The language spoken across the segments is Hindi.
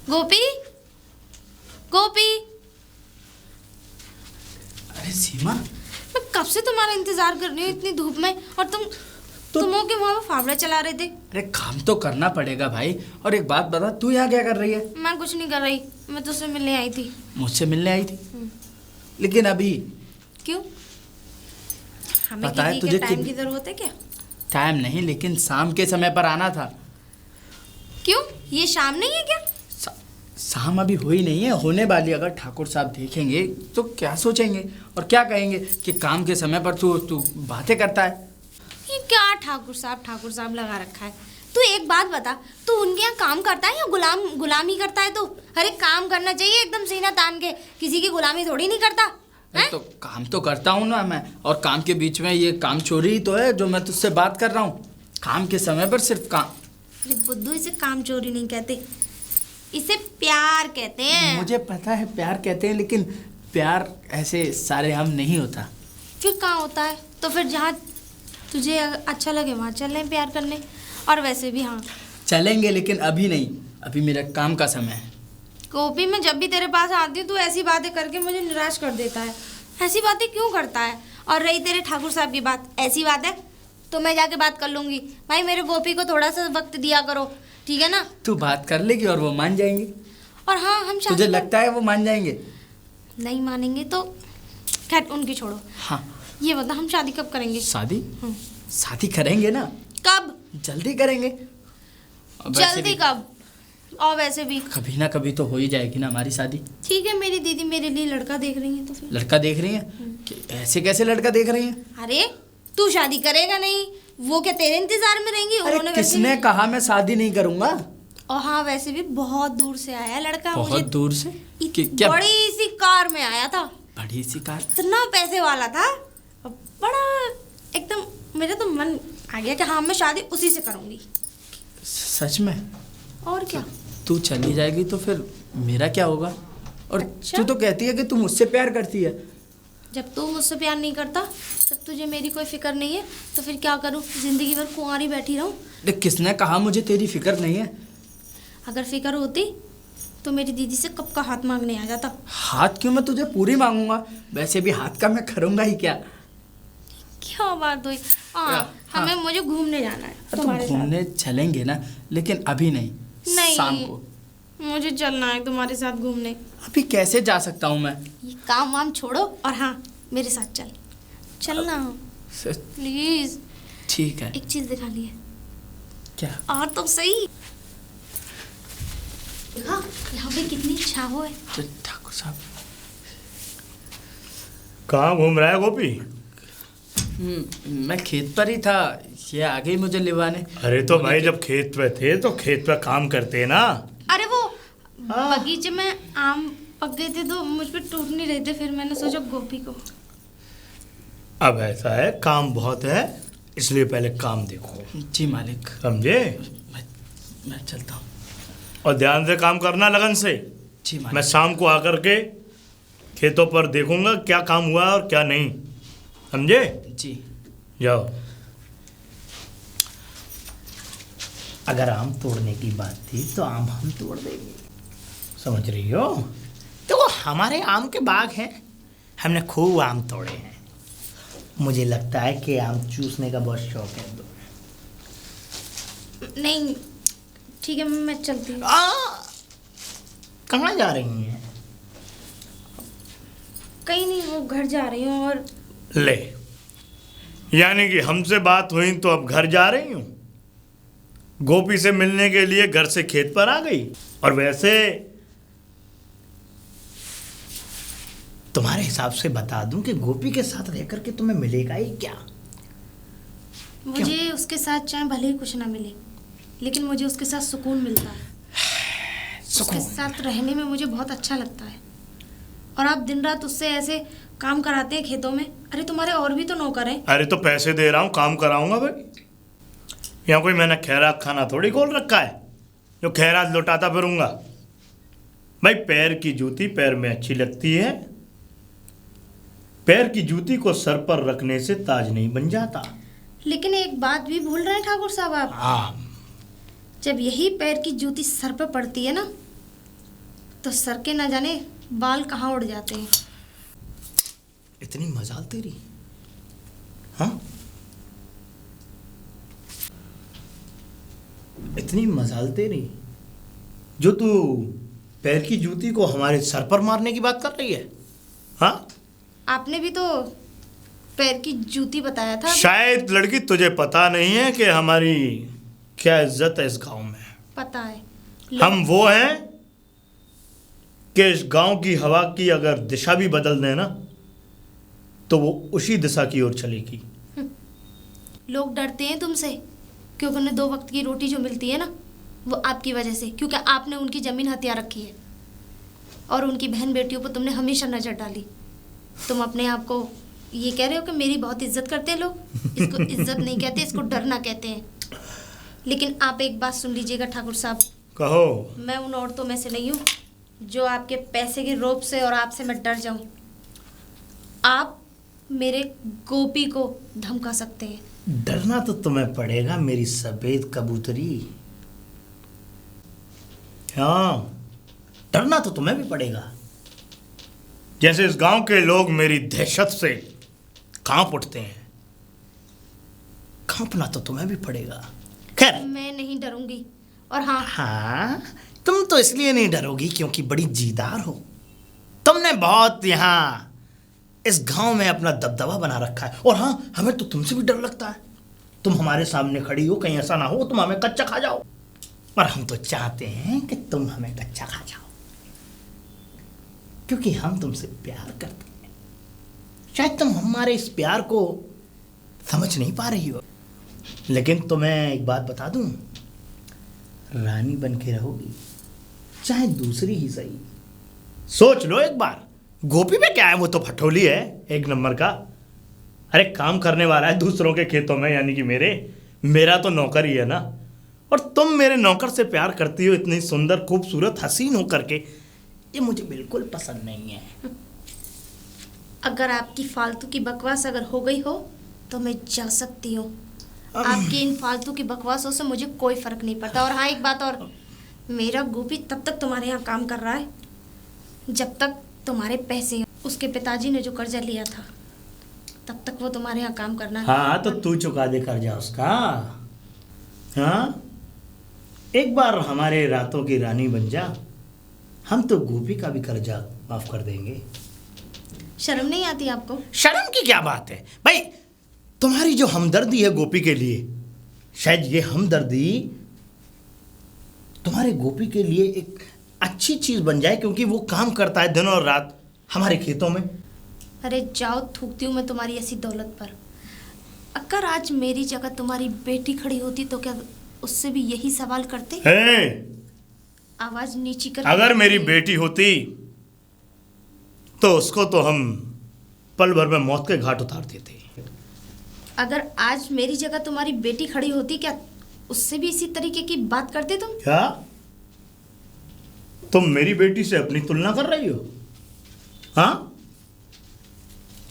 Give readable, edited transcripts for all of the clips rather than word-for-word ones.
गोपी, गोपी। अरे सीमा, मैं कब से तुम्हारा इंतजार कर रही हूँ इतनी धूप में, और तुम हो कि वहाँ पे फावड़ा चला रहे थे। अरे काम तो करना पड़ेगा भाई। और एक बात बता, तू यहाँ क्या कर रही है? मैं कुछ नहीं कर रही, मैं तुझसे मिलने आई थी। मुझसे मिलने आई थी? लेकिन अभी क्यों? हमें पता है किसी तुझे के टाइम की जरूरत है क्या? टाइम नहीं, लेकिन शाम के समय पर आना था। क्यों, ये शाम नहीं है क्या? शाम अभी हुई नहीं है, होने वाली। अगर ठाकुर साहब देखेंगे तो क्या सोचेंगे और क्या कहेंगे कि काम के समय पर तू बातें करता है। ये क्या ठाकुर साहब लगा रखा है? तू एक बात बता, तू उनके यहाँ काम करता है या गुलामी करता है? तू अरे काम करना चाहिए एकदम सीना तान के, किसी की गुलामी थोड़ी नहीं करता है? तो काम तो करता हूँ ना मैं, और काम के बीच में ये काम चोरी ही तो है जो मैं तुझसे बात कर रहा हूँ। काम के समय पर सिर्फ काम। अरे बुद्धू, इसे काम चोरी नहीं कहते, इसे प्यार कहते हैं। मुझे पता है प्यार कहते हैं, लेकिन प्यार ऐसे सारे हम नहीं होता। फिर कहाँ होता है? तो फिर जहाँ तुझे अच्छा लगे वहाँ चल रहे प्यार करने। और वैसे भी हाँ चलेंगे, लेकिन अभी नहीं, अभी मेरा काम का समय है। गोपी, मैं जब भी तेरे पास आती हूँ तू ऐसी बातें करके मुझे निराश कर देता है। ऐसी बातें क्यों करता है? और रही तेरे ठाकुर साहब की बात, ऐसी बात है तो मैं जाके बात कर लूँगी। भाई मेरे गोपी को थोड़ा सा वक्त दिया करो, ठीक है ना? तू बात कर लेगी और वो मान जाएंगे। और हाँ, हम शादी तुझे लगता है वो मान जाएंगे? नहीं मानेंगे तो खैर उनकी छोड़ो। हाँ, ये बता, हम शादी कब करेंगे? शादी? शादी करेंगे ना। कब? जल्दी करेंगे। जल्दी कब? और वैसे भी कभी ना कभी तो हो ही जाएगी ना हमारी शादी। ठीक है, मेरी दीदी मेरे लिए लड़का देख रही है तो फिर। लड़का देख रही है? ऐसे कैसे लड़का देख रही है? अरे तू शादी करेगा नहीं, वो क्या तेरे इंतजार में रहेंगी? अरे किसने कहा मैं शादी नहीं करूंगा? और हाँ, वैसे भी बहुत दूर से आया लड़का। बहुत दूर से? क्या? बड़ी सी कार में आया था। बड़ी सी कार? इतना पैसे वाला था, बड़ा एकदम। मेरा तो मन आ गया कि हाँ, मैं शादी उसी से करूंगी। सच में? और क्या? तू चली जाएगी तो फिर मेरा क्या होगा? और अच्छा? तू तो कहती है कि तू मुझसे प्यार करती है। जब तू मुझसे प्यार नहीं करता, जब तुझे मेरी कोई फिक्र नहीं है, तो फिर क्या करूं? जिंदगी भर कुंवारी बैठी रहूं? किसने कहा मुझे तेरी फिक्र नहीं है? अगर फिक्र होती तो मेरी दीदी से कब का हाथ मांगने आ जाता। हाथ क्यों? मैं तुझे पूरी मांगूंगा। वैसे भी हाथ का मैं करूंगा ही क्या। क्या बात हुई? हमें मुझे घूमने जाना है तो तुम्हारे घूमने चलेंगे ना, लेकिन अभी नहीं, शाम को। मुझे चलना है तुम्हारे साथ घूमने। अभी कैसे जा सकता हूँ मैं? ये काम वाम छोड़ो और हाँ, मेरे साथ चलना प्लीज। ठीक है। एक चीज दिखानी है। क्या? और तो सही, देखा यहाँ पे कितनी छाव है। ठाकुर साहब कहाँ घूम रहा है गोपी? मैं खेत पर ही था, ये आ गई मुझे लिवाने। अरे तो भाई जब खेत पे थे तो खेत पे काम करते ना। अरे वो बगीचे में आम पक गए थे तो मुझ पे टूट नहीं रहे थे, फिर मैंने सोचा गोपी को। अब ऐसा है, काम बहुत है इसलिए पहले काम देखो। जी मालिक। समझे? मैं चलता हूँ। और ध्यान से काम करना, लगन से। जी मालिक। मैं शाम को आकर के खेतों पर देखूंगा क्या काम हुआ और क्या नहीं। समझे? जी। जाओ। अगर आम तोड़ने की बात थी तो आम हम तोड़ देंगे, समझ रही हो? तो वो हमारे आम के बाग हैं, हमने खूब आम तोड़े हैं। मुझे लगता है कि आम चूसने का बहुत शौक है। नहीं ठीक है, मैं चलती हूँ। कहाँ जा रही हैं? कहीं नहीं, वो घर जा रही हूँ। और ले, यानी कि हमसे बात हुई तो अब घर जा रही हूँ? गोपी से मिलने के लिए घर से खेत पर आ गई? और वैसे तुम्हारे हिसाब से बता दूं कि गोपी के साथ रहकर के तुम्हें मिलेगा ही क्या? मुझे उसके साथ चाहे भले ही कुछ ना मिले, लेकिन मुझे उसके साथ सुकून मिलता है। उसके साथ रहने में मुझे बहुत अच्छा लगता है। और आप दिन रात उससे ऐसे काम कराते हैं खेतों में। अरे तुम्हारे और भी तो नौकर हैं। अरे तो पैसे दे रहा हूँ, काम कराऊंगा भाई। यहाँ कोई मैंने खैरात खाना थोड़ी खोल रखा है जो खैरात लौटाता फिरूंगा। भाई पैर की जूती पैर में अच्छी लगती है, पैर की जूती को सर पर रखने से ताज नहीं बन जाता। लेकिन एक बात भी भूल रहे हैं ठाकुर साहब आप। हाँ। जब यही पैर की जूती सर पर पड़ती है ना, तो सर के ना जाने बाल कहाँ उड़ जाते हैं। इतनी मजाल तेरी, हाँ? इतनी मजाल तेरी जो तू पैर की जूती को हमारे सर पर मारने की बात कर रही है, हाँ? आपने भी तो पैर की जूती बताया था। शायद लड़की तुझे पता नहीं है कि हमारी क्या इज्जत है इस गांव में। पता है। हम वो हैं कि इस गांव की हवा की अगर दिशा भी बदल दें ना तो वो उसी दिशा की ओर चलेगी। लोग डरते हैं तुमसे क्योंकि उन्हें 2 वक्त की रोटी जो मिलती है ना वो आपकी वजह से, क्योंकि आपने उनकी ज़मीन हथिया रखी है और उनकी बहन बेटियों पर तुमने हमेशा नज़र डाली। तुम अपने आप को ये कह रहे हो कि मेरी बहुत इज्जत करते हैं लोग। इसको इज्जत नहीं कहते, इसको डरना कहते हैं। लेकिन आप एक बात सुन लीजिएगा ठाकुर साहब। कहो। मैं उन औरतों में से नहीं हूँ जो आपके पैसे के रोब से और आपसे मैं डर जाऊं। आप मेरे गोपी को धमका सकते हैं। डरना तो तुम्हें पड़ेगा मेरी सफेद कबूतरी। हाँ, डरना तो तुम्हें भी पड़ेगा। जैसे इस गांव के लोग मेरी दहशत से कांप उठते हैं, कांपना तो तुम्हें भी पड़ेगा। खैर, मैं नहीं डरूंगी। और हाँ, तुम तो इसलिए नहीं डरोगी क्योंकि बड़ी जीदार हो। तुमने बहुत यहाँ इस गांव में अपना दबदबा बना रखा है। और हाँ, हमें तो तुमसे भी डर लगता है। तुम हमारे सामने खड़ी हो, कहीं ऐसा ना हो तुम हमें कच्चा खा जाओ। और हम तो चाहते हैं कि तुम हमें कच्चा खा जाओ क्योंकि हम तुमसे प्यार करते हैं। शायद तुम हमारे इस प्यार को समझ नहीं पा रही हो, लेकिन तुम्हें एक बात बता दूं, रानी बन के रहोगी, चाहे दूसरी ही सही। सोच लो एक बार, गोपी में क्या है, वो तो फटोली है 1 नंबर का। अरे काम करने वाला है दूसरों के खेतों में, यानी कि मेरा तो नौकर ही है ना। और तुम मेरे नौकर से प्यार करती हो इतनी सुंदर खूबसूरत हसीन हो करके, ये मुझे बिल्कुल पसंद नहीं है। अगर आपकी फालतू की बकवास अगर हो गई हो तो मैं जा सकती हूँ। आपकी इन फालतू की बकवासों से मुझे कोई फर्क नहीं पड़ता। और हाँ, एक बात और, मेरा गोपी तब तक तुम्हारे यहाँ काम कर रहा है जब तक तुम्हारे पैसे, उसके पिताजी ने जो कर्जा लिया था, तब तक वो तुम्हारे यहाँ काम करना है। हाँ, तो तू चुका दे कर्जा उसका। हाँ, एक बार हमारे रातों की रानी बन जा, हम तो गोपी का भी कर्जा माफ कर देंगे। शर्म नहीं आती आपको? शर्म की क्या बात है भाई, तुम्हारी जो हमदर्दी है गोपी के लिए, शायद ये हमदर्दी तुम्हारे गोपी के लिए एक अच्छी चीज बन जाए, क्योंकि वो काम करता है दिन और रात हमारे खेतों में। अरे जाओ, थूकती हूँ मैं तुम्हारी ऐसी दौलत पर। अगर आज मेरी जगह तुम्हारी बेटी खड़ी होती तो क्या उससे भी यही सवाल करते? आवाज नीची कर। अगर मेरी बेटी होती तो उसको तो हम पल भर में मौत के घाट उतार देते। अगर आज मेरी जगह तुम्हारी बेटी खड़ी होती, क्या उससे भी इसी तरीके की बात करते तुम? क्या तुम मेरी बेटी से अपनी तुलना कर रही हो? हाँ,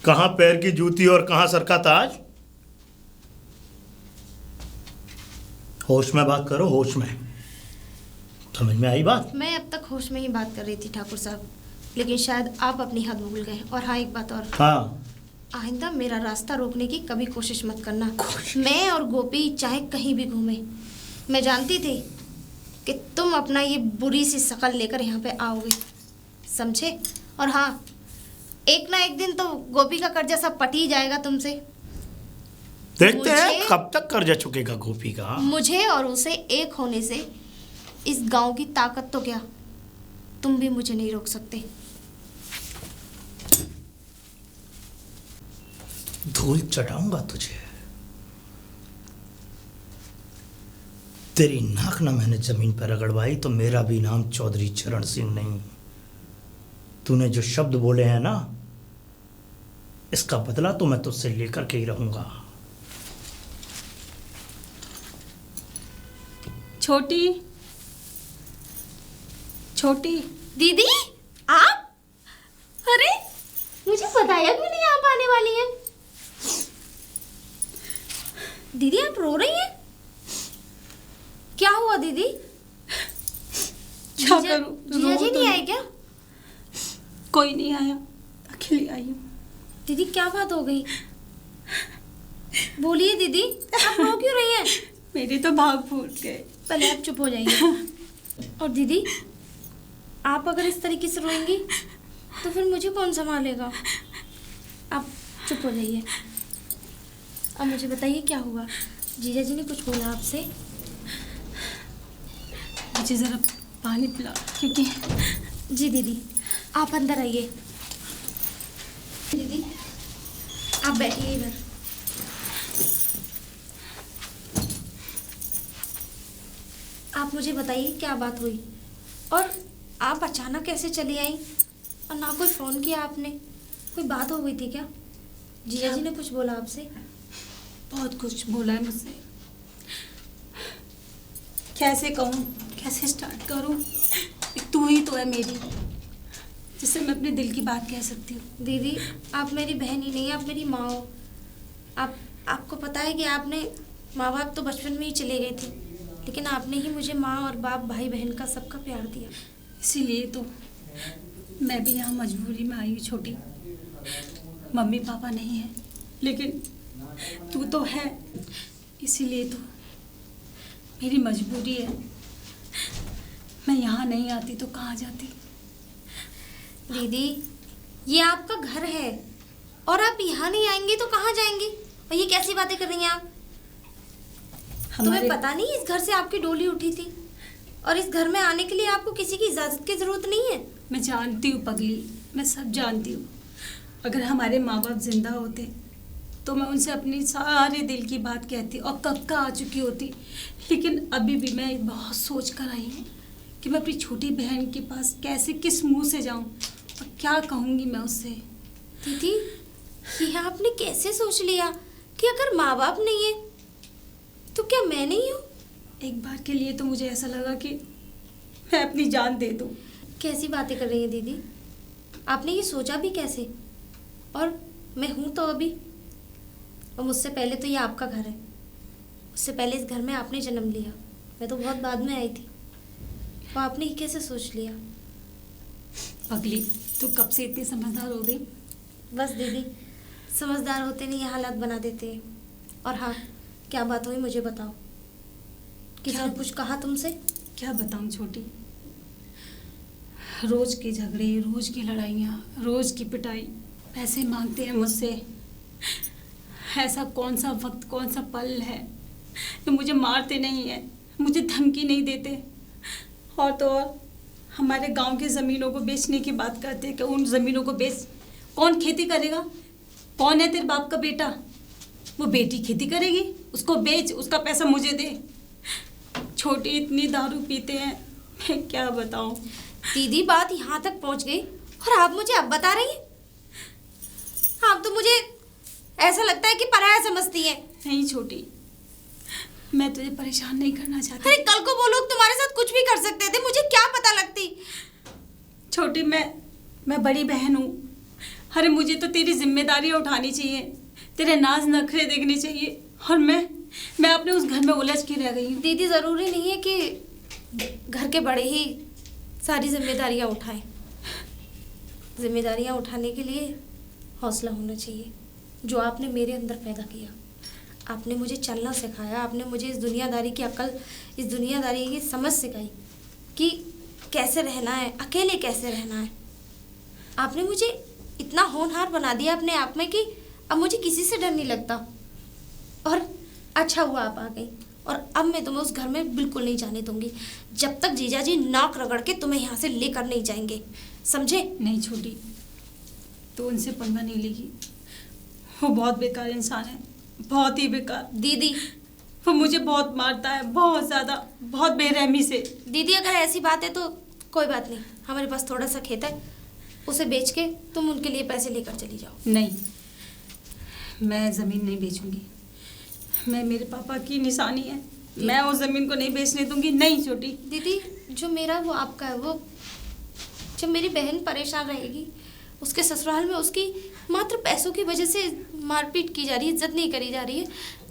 कहां पैर की जूती और कहां सर का ताज? होश में बात करो, होश में। समझ में आई बात? मैं अब तक होश में ही बात कर रही थी ठाकुर साहब, लेकिन शायद आप अपनी हद भूल गए। और हाँ, एक बात और, हाँ, आइंदा मेरा रास्ता रोकने की कभी कोशिश मत करना। मैं और गोपी चाहे कहीं भी घूमे, मैं जानती थी कि तुम अपना ये बुरी सी शकल लेकर यहाँ पे आओगे, समझे? और हाँ, एक ना एक दिन तो गोपी का कर्जा सब पट ही जाएगा तुमसे। देखते हैं कब तक कर्जा चुकेगा गोपी का। मुझे और उसे एक होने से इस गांव की ताकत तो क्या, तुम भी मुझे नहीं रोक सकते। धूल चढ़ाऊंगा तुझे। तेरी नाक ना मैंने जमीन पर रगड़वाई तो मेरा भी नाम चौधरी चरण सिंह नहीं। तूने जो शब्द बोले हैं ना, इसका बदला तो मैं तुझसे लेकर के ही रहूंगा। छोटी छोटी दीदी, आप? अरे मुझे बताया क्यों नहीं आप आने वाली हैं? दीदी आप रो रही हैं? क्या हुआ दीदी? क्या करूं? जीजा रो जी तो नहीं आए क्या? कोई नहीं आया, अकेली आई हूँ। दीदी क्या बात हो गई? बोलिए दीदी, आप रो क्यों रही हैं? मेरी तो भाग फूट गए। पहले आप चुप हो जाइए। और दीदी, आप अगर इस तरीके से रोएंगी तो फिर मुझे कौन संभालेगा? आप चुप हो जाइए। अब मुझे बताइए क्या हुआ? जीजा जी ने कुछ बोला आपसे? मुझे ज़रा पानी पिला, क्योंकि जी दीदी, आप अंदर आइए। दीदी आप बैठिए इधर। आप मुझे बताइए क्या बात हुई, और आप अचानक कैसे चली आई, और ना कोई फ़ोन किया आपने? कोई बात हो गई थी क्या? जीजा जी ने कुछ बोला आपसे? बहुत कुछ बोला है मुझसे। कैसे कहूँ, कैसे स्टार्ट करूँ? एक तू ही तो है मेरी, जिससे मैं अपने दिल की बात कह सकती हूँ। दीदी आप मेरी बहन ही नहीं, आप मेरी माँ हो। आपको पता है कि आपने, माँ बाप तो बचपन में ही चले गए थे, लेकिन आपने ही मुझे माँ और बाप, भाई बहन का सबका प्यार दिया। इसीलिए तो मैं भी यहाँ मजबूरी में आई हूँ छोटी। मम्मी पापा नहीं है, लेकिन तू तो है, इसीलिए तो मेरी मजबूरी है। मैं यहाँ नहीं आती तो कहाँ जाती? दीदी ये आपका घर है, और आप यहाँ नहीं आएंगी तो कहाँ जाएंगी? और ये कैसी बातें कर रही हैं आप? तुम्हें पता नहीं इस घर से आपकी डोली उठी थी, और इस घर में आने के लिए आपको किसी की इजाज़त की ज़रूरत नहीं है। मैं जानती हूँ पगली, मैं सब जानती हूँ। अगर हमारे माँ बाप जिंदा होते तो मैं उनसे अपनी सारे दिल की बात कहती और कब का आ चुकी होती। लेकिन अभी भी मैं बहुत सोच कर आई हूँ कि मैं अपनी छोटी बहन के पास कैसे, किस मुंह से जाऊँ और क्या कहूँगी मैं उससे। दीदी ये आपने कैसे सोच लिया कि अगर माँ बाप नहीं है तो क्या मैं नहीं हूँ? एक बार के लिए तो मुझे ऐसा लगा कि मैं अपनी जान दे दूँ। कैसी बातें कर रही हैं दीदी? आपने ये सोचा भी कैसे? और मैं हूँ तो अभी, और मुझसे पहले तो ये आपका घर है। उससे पहले इस घर में आपने जन्म लिया, मैं तो बहुत बाद में आई थी। तो आपने ये कैसे सोच लिया? पगली तू कब से इतनी समझदार हो गई? बस दीदी, समझदार होते नहीं ये हालात बना देते हैं। और हाँ, क्या बात हुई मुझे बताओ। किसी ने कुछ कहा तुमसे? क्या बताऊँ छोटी, रोज के झगड़े, रोज की लड़ाइयाँ, रोज की पिटाई, पैसे मांगते हैं मुझसे। ऐसा कौन सा वक्त, कौन सा पल है कि मुझे मारते नहीं है, मुझे धमकी नहीं देते। और तो और हमारे गांव की ज़मीनों को बेचने की बात करते हैं कि उन ज़मीनों को बेच, कौन खेती करेगा? कौन है तेरे बाप का बेटा? वो बेटी खेती करेगी, उसको बेच, उसका पैसा मुझे दे। छोटी इतनी दारू पीते हैं, मैं क्या बताऊं। दीदी बात यहाँ तक पहुँच गई और आप मुझे अब बता रही हैं? आप तो मुझे ऐसा लगता है कि पराया समझती हैं। नहीं छोटी, मैं तुझे परेशान नहीं करना चाहती। अरे कल को वो लोग तुम्हारे साथ कुछ भी कर सकते थे, मुझे क्या पता लगती। छोटी मैं बड़ी बहन हूँ। अरे मुझे तो तेरी जिम्मेदारियाँ उठानी चाहिए, तेरे नाज नखरे देखने चाहिए, और मैं अपने उस घर में उलझ के रह गई हूँ। दीदी ज़रूरी नहीं है कि घर के बड़े ही सारी जिम्मेदारियाँ उठाएं। जिम्मेदारियाँ उठाने के लिए हौसला होना चाहिए, जो आपने मेरे अंदर पैदा किया। आपने मुझे चलना सिखाया, आपने मुझे इस दुनियादारी की अकल, इस दुनियादारी की समझ सिखाई कि कैसे रहना है, अकेले कैसे रहना है। आपने मुझे इतना होनहार बना दिया अपने आप में कि अब मुझे किसी से डर नहीं लगता। और अच्छा हुआ आप आ गई, और अब मैं तुम्हें उस घर में बिल्कुल नहीं जाने दूंगी जब तक जीजा जी नाक रगड़ के तुम्हें यहाँ से लेकर नहीं जाएंगे, समझे? नहीं छोटी, तो उनसे पंगा नहीं लेगी। वो बहुत बेकार इंसान है, बहुत ही बेकार। दीदी वो मुझे बहुत मारता है, बहुत ज़्यादा, बहुत बेरहमी से। दीदी अगर ऐसी बात है तो कोई बात नहीं, हमारे पास थोड़ा सा खेत है, उसे बेच के तुम उनके लिए पैसे लेकर चली जाओ। नहीं, मैं ज़मीन नहीं बेचूंगी। मैं, मेरे पापा की निशानी है, मैं उस ज़मीन को नहीं बेचने दूंगी। नहीं छोटी। दीदी जो मेरा वो आपका है। वो जब मेरी बहन परेशान रहेगी, उसके ससुराल में उसकी मात्र पैसों की वजह से मारपीट की जा रही है, इज्जत नहीं करी जा रही है,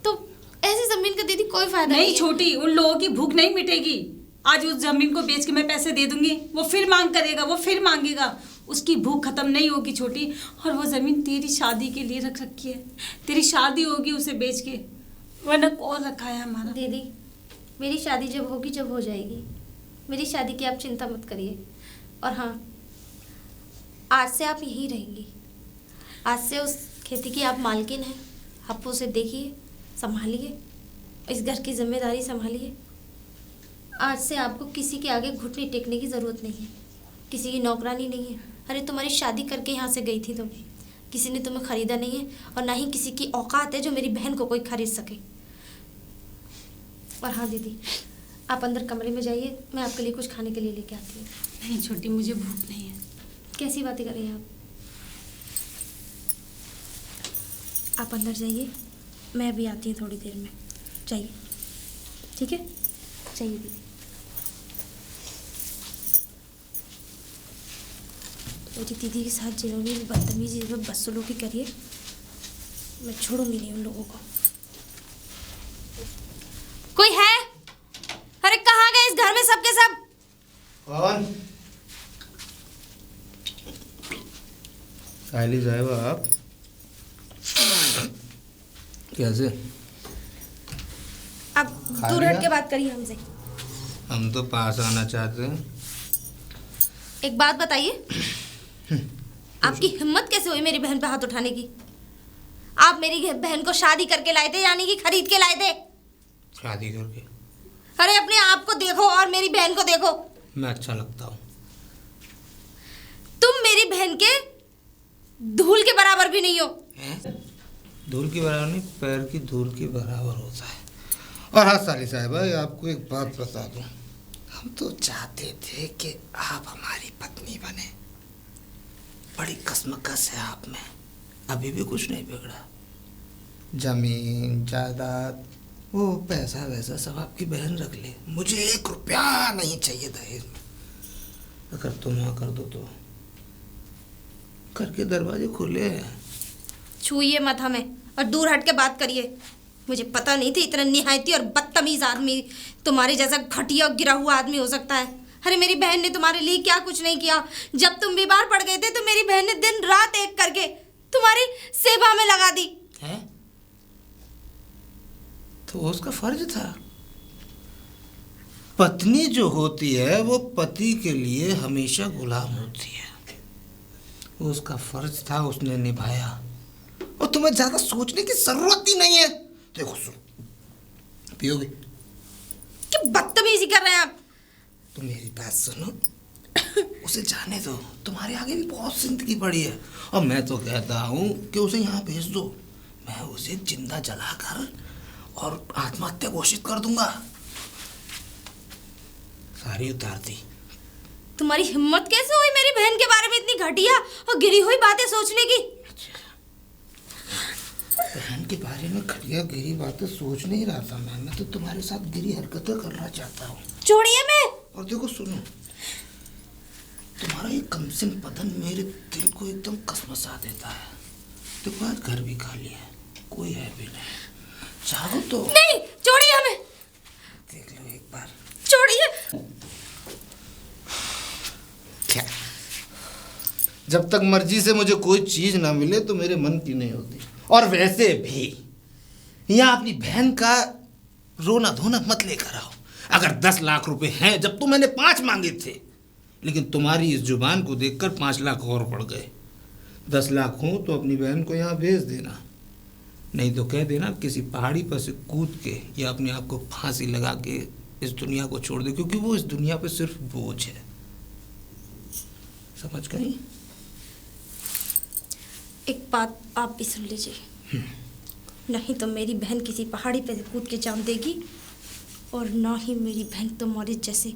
तो ऐसी ज़मीन का दीदी कोई फायदा नहीं है। छोटी, उन लोगों की भूख नहीं मिटेगी। आज उस जमीन को बेच के मैं पैसे दे दूंगी, वो फिर मांग करेगा, वो फिर मांगेगा। उसकी भूख खत्म नहीं होगी छोटी। और वो ज़मीन तेरी शादी के लिए रख रखी है, तेरी शादी होगी उसे बेच के, वरना कौन रखा है हमारा। दीदी, मेरी शादी जब होगी, जब हो जाएगी, मेरी शादी की आप चिंता मत करिए। और हाँ, आज से आप यहीं रहेंगी। आज से उस खेती की आप मालकिन हैं। आप उसे देखिए, संभालिए, इस घर की जिम्मेदारी संभालिए। आज से आपको किसी के आगे घुटने टेकने की ज़रूरत नहीं है, किसी की नौकरानी नहीं है। अरे तुम्हारी शादी करके यहाँ से गई थी तुम, किसी ने तुम्हें ख़रीदा नहीं है, और ना ही किसी की औकात है जो मेरी बहन को कोई खरीद सके। और हाँ दीदी, आप अंदर कमरे में जाइए, मैं आपके लिए कुछ खाने के लिए लेके आती हूँ। नहीं छोटी, मुझे भूख नहीं है। कैसी बातें कर रही हैं आप अंदर जाइए, मैं अभी आती हूँ थोड़ी देर में। जाइए, ठीक है, जाइए दीदी। मेरी दीदी के साथ जिन्होंने भी बदतमीजी बदसलूकी करी है, मैं छोड़ूंगी नहीं उन लोगों को। कोई है? अरे कहाँ गए इस घर में सबके सब? कौन? साली साहब आप कैसे? आप दूर हट के बात करिए हमसे। हम तो पास आना चाहते हैं। एक बात बताइए, आपकी हिम्मत कैसे हुई मेरी बहन पे हाथ उठाने की? आप मेरी बहन को शादी करके लाए थे, यानी कि खरीद के लाए थे? शादी करके? अरे अपने आप को देखो और मेरी बहन को देखो। मैं अच्छा लगता हूँ? तुम मेरी बहन के धूल के बराबर भी नहीं हो। धूल की बराबर नहीं, पैर की धूल की बराबर होता है। और हाँ साली साहब, आपको एक बात बता दूं, हम तो चाहते थे कि आप हमारी पत्नी बने। बड़ी कसमकस है आप में, अभी भी कुछ नहीं बिगड़ा। जमीन जायदाद, वो पैसा वैसा सब आपकी बहन रख ले, मुझे 1 रुपया नहीं चाहिए दहेज में। अगर तुम हाँ कर दो तो घर के दरवाजे खुले हैं। छूइए मत हमें और दूर हट के बात करिए। मुझे पता नहीं थी इतना निहायती और बदतमीज आदमी तुम्हारे जैसा घटिया गिरा हुआ आदमी हो सकता है। अरे मेरी बहन ने तुम्हारे लिए क्या कुछ नहीं किया। जब तुम बीमार पड़ गए थे तो मेरी बहन ने दिन रात एक करके तुम्हारी सेवा में लगा दी है? तो उसका फर्ज था। पत्नी जो होती है वो पति के लिए हमेशा गुलाम होती है। उसका फर्ज था, उसने निभाया। और तुम्हें ज्यादा सोचने की जरूरत ही नहीं है। देखो सुनो, पियोगे? क्या बदतमीजी कर रहे हैं आप? तो मेरी बात सुनो, उसे जाने दो, तुम्हारे आगे भी बहुत जिंदगी पड़ी है। और मैं तो कहता हूँ कि उसे यहाँ भेज दो। मैं उसे जिंदा जलाकर और आत्महत्या घोषित कर दूंगा। सारी उतार दी। तुम्हारी हिम्मत कैसे हुई मेरी बहन के बारे में इतनी घटिया और गिरी हुई बातें सोचने की? बहन के बारे में घटिया गिरी बातें सोच नहीं रहा था मैं तो तुम्हारे साथ गिरी हरकतें करना चाहता हूँ। छोड़िए मैं। और देखो सुनो, तुम्हारा ये कमसिन बदन मेरे दिल को एकदम कसमसा देता है। देखो आज घर भी खाली है, कोई है भी नहीं। चाहो तो नहीं, छोड़िए हमें। देख लो एक बार। छोड़िए। क्या? जब तक मर्जी से मुझे कोई चीज ना मिले तो मेरे मन की नहीं होती। और वैसे भी यहाँ अपनी बहन का रोना धोना मत लेकर आओ। अगर 10 लाख रुपए हैं, जब तो मैंने 5 मांगे थे, लेकिन तुम्हारी इस जुबान को देखकर 5 लाख और पड़ गए। 10 लाख हो तो अपनी बहन को यहाँ भेज देना, नहीं तो कह देना किसी पहाड़ी पर से कूद के या अपने आप को फांसी लगा के इस दुनिया को छोड़ दे, क्योंकि वो इस दुनिया पे सिर्फ बोझ है। समझ गई? एक बात आप भी सुन लीजिए, नहीं तो मेरी बहन किसी पहाड़ी पे कूद के जान देगी, और ना ही मेरी बहन तुम्हारे जैसे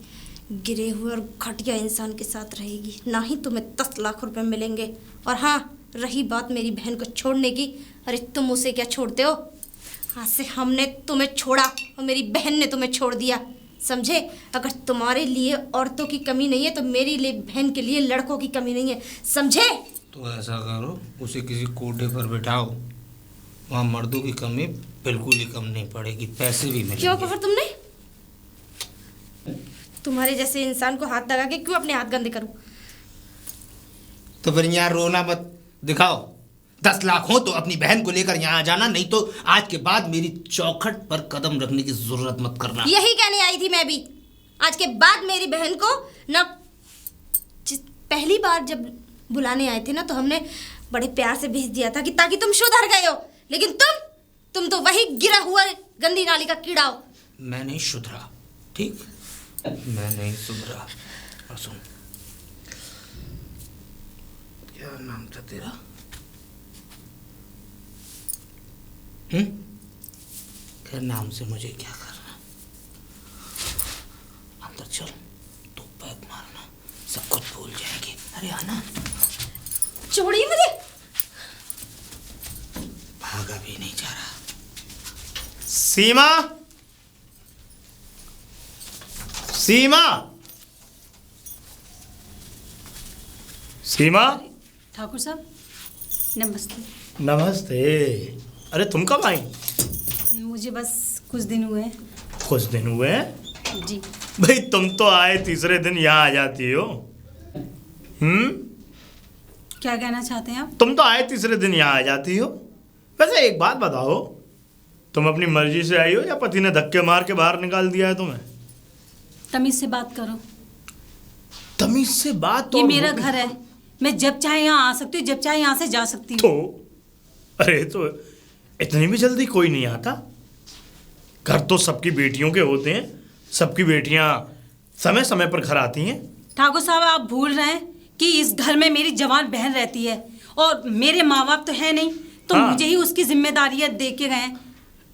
गिरे हुए और घटिया इंसान के साथ रहेगी। ना ही तुम्हें 10 लाख रुपए मिलेंगे। और हाँ, रही बात मेरी बहन को छोड़ने की, अरे तुम उसे क्या छोड़ते हो? आज से हमने तुम्हें छोड़ा और मेरी बहन ने तुम्हें छोड़ दिया, समझे? अगर तुम्हारे लिए औरतों की कमी नहीं है तो मेरी लिए बहन के लिए लड़कों की कमी नहीं है, समझे? तो ऐसा करो, उसे किसी कोठे पर बिठाओ, वहाँ मर्दों की कमी बिल्कुल ही कम नहीं पड़ेगी, पैसे भी मिलेंगे। क्यों कहा तुमने? तुम्हारे जैसे इंसान को हाथ लगा के क्यों अपने हाथ गंदे करूं? तो फिर यहाँ रोना मत दिखाओ। 10 लाख हो तो अपनी बहन को लेकर यहाँ आ जाना, नहीं तो आज के बाद मेरी चौखट पर कदम रखने की जरूरत मत करना। यही कहने आई थी मैं भी। आज के बाद मेरी बहन को ना, पहली बार जब बुलाने आए थे ना तो हमने बड़े प्यार से भेज दिया था कि ताकि तुम सुधर गए हो, लेकिन तुम तो वही गिरा हुआ गंदी नाली का कीड़ा हो। मैं नहीं सुधरा, ठीक? मैं नहीं सुधरा। और सुन, क्या नाम था तेरा? क्या नाम से मुझे क्या करना? अंदर चल, तू पैक मारना, सब कुछ भूल जाएगी। अरे आना। छोड़िए मुझे। भागा भी नहीं जा रहा। सीमा, सीमा, सीमा। ठाकुर साहब नमस्ते। नमस्ते। अरे तुम कब आई? मुझे बस कुछ दिन हुए हैं। कुछ दिन हुए हैं? जी। भाई तुम तो आए तीसरे दिन यहाँ आ जाती हो। क्या कहना चाहते हैं आप? तुम तो आए तीसरे दिन यहाँ आ जाती हो। वैसे एक बात बताओ, तुम अपनी मर्जी से आई हो या पति ने धक्के मार के बाहर निकाल दिया है तुम्हें? तमीज से बात करो। तमीज से बात? ये मेरा घर है, मैं जब चाहे यहाँ आ सकती हूँ, जब चाहे यहाँ से जा सकती हूँ। तो अरे तो इतनी भी जल्दी कोई नहीं आता। घर तो सबकी बेटियों के होते हैं, सबकी बेटियां समय समय पर घर आती हैं। ठाकुर साहब आप भूल रहे हैं कि इस घर में मेरी जवान बहन रहती है और मेरे माँ बाप तो है नहीं, तो हाँ। मुझे ही उसकी जिम्मेदारियां दे के गए हैं।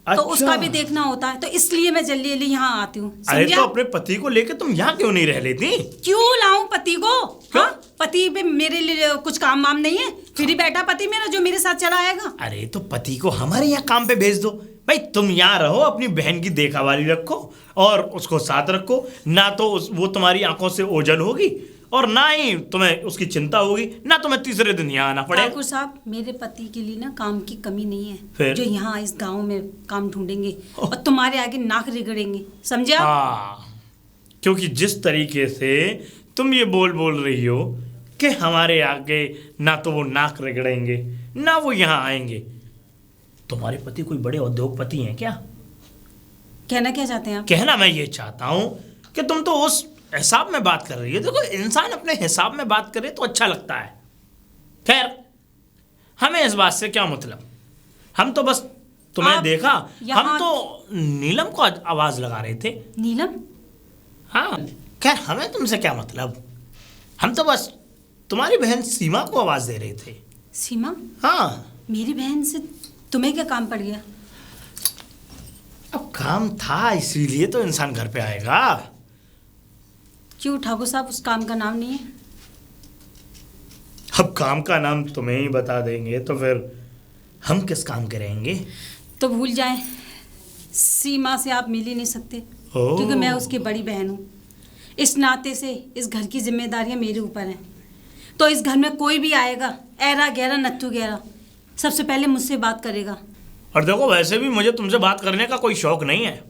अच्छा। तो उसका भी देखना होता है, तो इसलिए मैं जल्दी जल्दी यहाँ आती हूँ। अरे तो अपने पति को लेकर तुम यहाँ क्यों नहीं रह लेती? क्यों लाऊं पति को? क्यों? हाँ? पति पे मेरे लिए कुछ काम वाम नहीं है? फिर ही बैठा पति मेरा जो मेरे साथ चला आएगा। अरे तो पति को हमारे यहाँ काम पे भेज दो भाई। तुम यहाँ रहो, अपनी बहन की देखावाली रखो और उसको साथ रखो। ना तो वो तुम्हारी आंखों से ओझल होगी और ना ही तुम्हें उसकी चिंता होगी, ना तुम्हें तीसरे दिन यहाँ आना पड़ेगा। ठाकुर साहब मेरे पति के लिए ना काम की कमी नहीं है। फिर? जो यहाँ इस गांव में काम ढूंढेंगे और तुम्हारे आगे नाक रगड़ेंगे, समझे आप? हाँ, क्योंकि जिस तरीके से तुम ये बोल रही हो कि हमारे आगे ना तो वो नाक रगड़ेंगे ना वो यहाँ आएंगे, तुम्हारे पति कोई बड़े उद्योगपति हैं क्या? कहना क्या चाहते हैं आप? कहना मैं ये चाहता हूँ कि तुम तो उस हिसाब में बात कर रही हो। देखो, इंसान अपने हिसाब में बात करे तो अच्छा लगता है। खैर, हमें इस बात से क्या मतलब, हम तो बस तुम्हें देखा, हम तो नीलम को आवाज लगा रहे थे। नीलम? हाँ, खैर हमें तुमसे क्या मतलब, हम तो बस तुम्हारी बहन सीमा को आवाज दे रहे थे। सीमा? हाँ। मेरी बहन से तुम्हें क्या काम पड़ गया? अब काम था इसीलिए तो इंसान घर पे आएगा। क्यों ठाकुर साहब, उस काम का नाम नहीं है? अब काम का नाम तुम्हें ही बता देंगे तो फिर हम किस काम के रहेंगे? तो भूल जाएं, सीमा से आप मिल ही नहीं सकते क्योंकि मैं उसकी बड़ी बहन हूँ। इस नाते से इस घर की जिम्मेदारियाँ मेरे ऊपर हैं। तो इस घर में कोई भी आएगा, ऐरा गहरा नत्थू गहरा, सबसे पहले मुझसे बात करेगा। और देखो, वैसे भी मुझे तुमसे बात करने का कोई शौक नहीं है।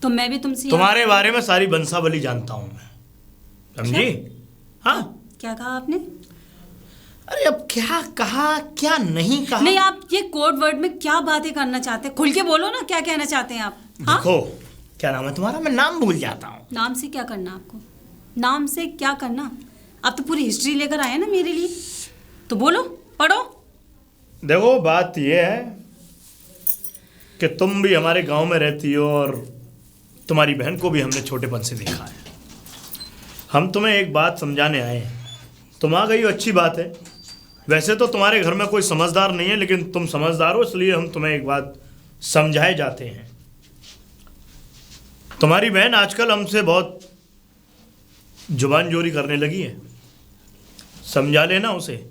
तो मैं भी तुमसे तुम्हारे बारे में सारी बंसावली जानता हूं मैं, समझी? हाँ। क्या कहा आपने? अरे अब क्या कहा क्या नहीं कहा? नहीं, आप ये कोड वर्ड में क्या बातें करना चाहते हैं? खुल के बोलो ना, क्या कहना चाहते हैं आप? हाँ? देखो, क्या नाम है तुम्हारा? मैं नाम भूल जाता हूँ। नाम से क्या करना आपको? नाम से क्या करना? आप तो पूरी हिस्ट्री लेकर आए ना मेरे लिए, तो बोलो, पढ़ो। देखो, बात ये है कि तुम भी हमारे गांव में रहती हो और तुम्हारी बहन को भी हमने छोटेपन से देखा है। हम तुम्हें एक बात समझाने आए हैं। तुम आ गई हो, अच्छी बात है। वैसे तो तुम्हारे घर में कोई समझदार नहीं है, लेकिन तुम समझदार हो, इसलिए हम तुम्हें एक बात समझाए जाते हैं। तुम्हारी बहन आजकल हमसे बहुत जुबान जोरी करने लगी है, समझा लेना उसे।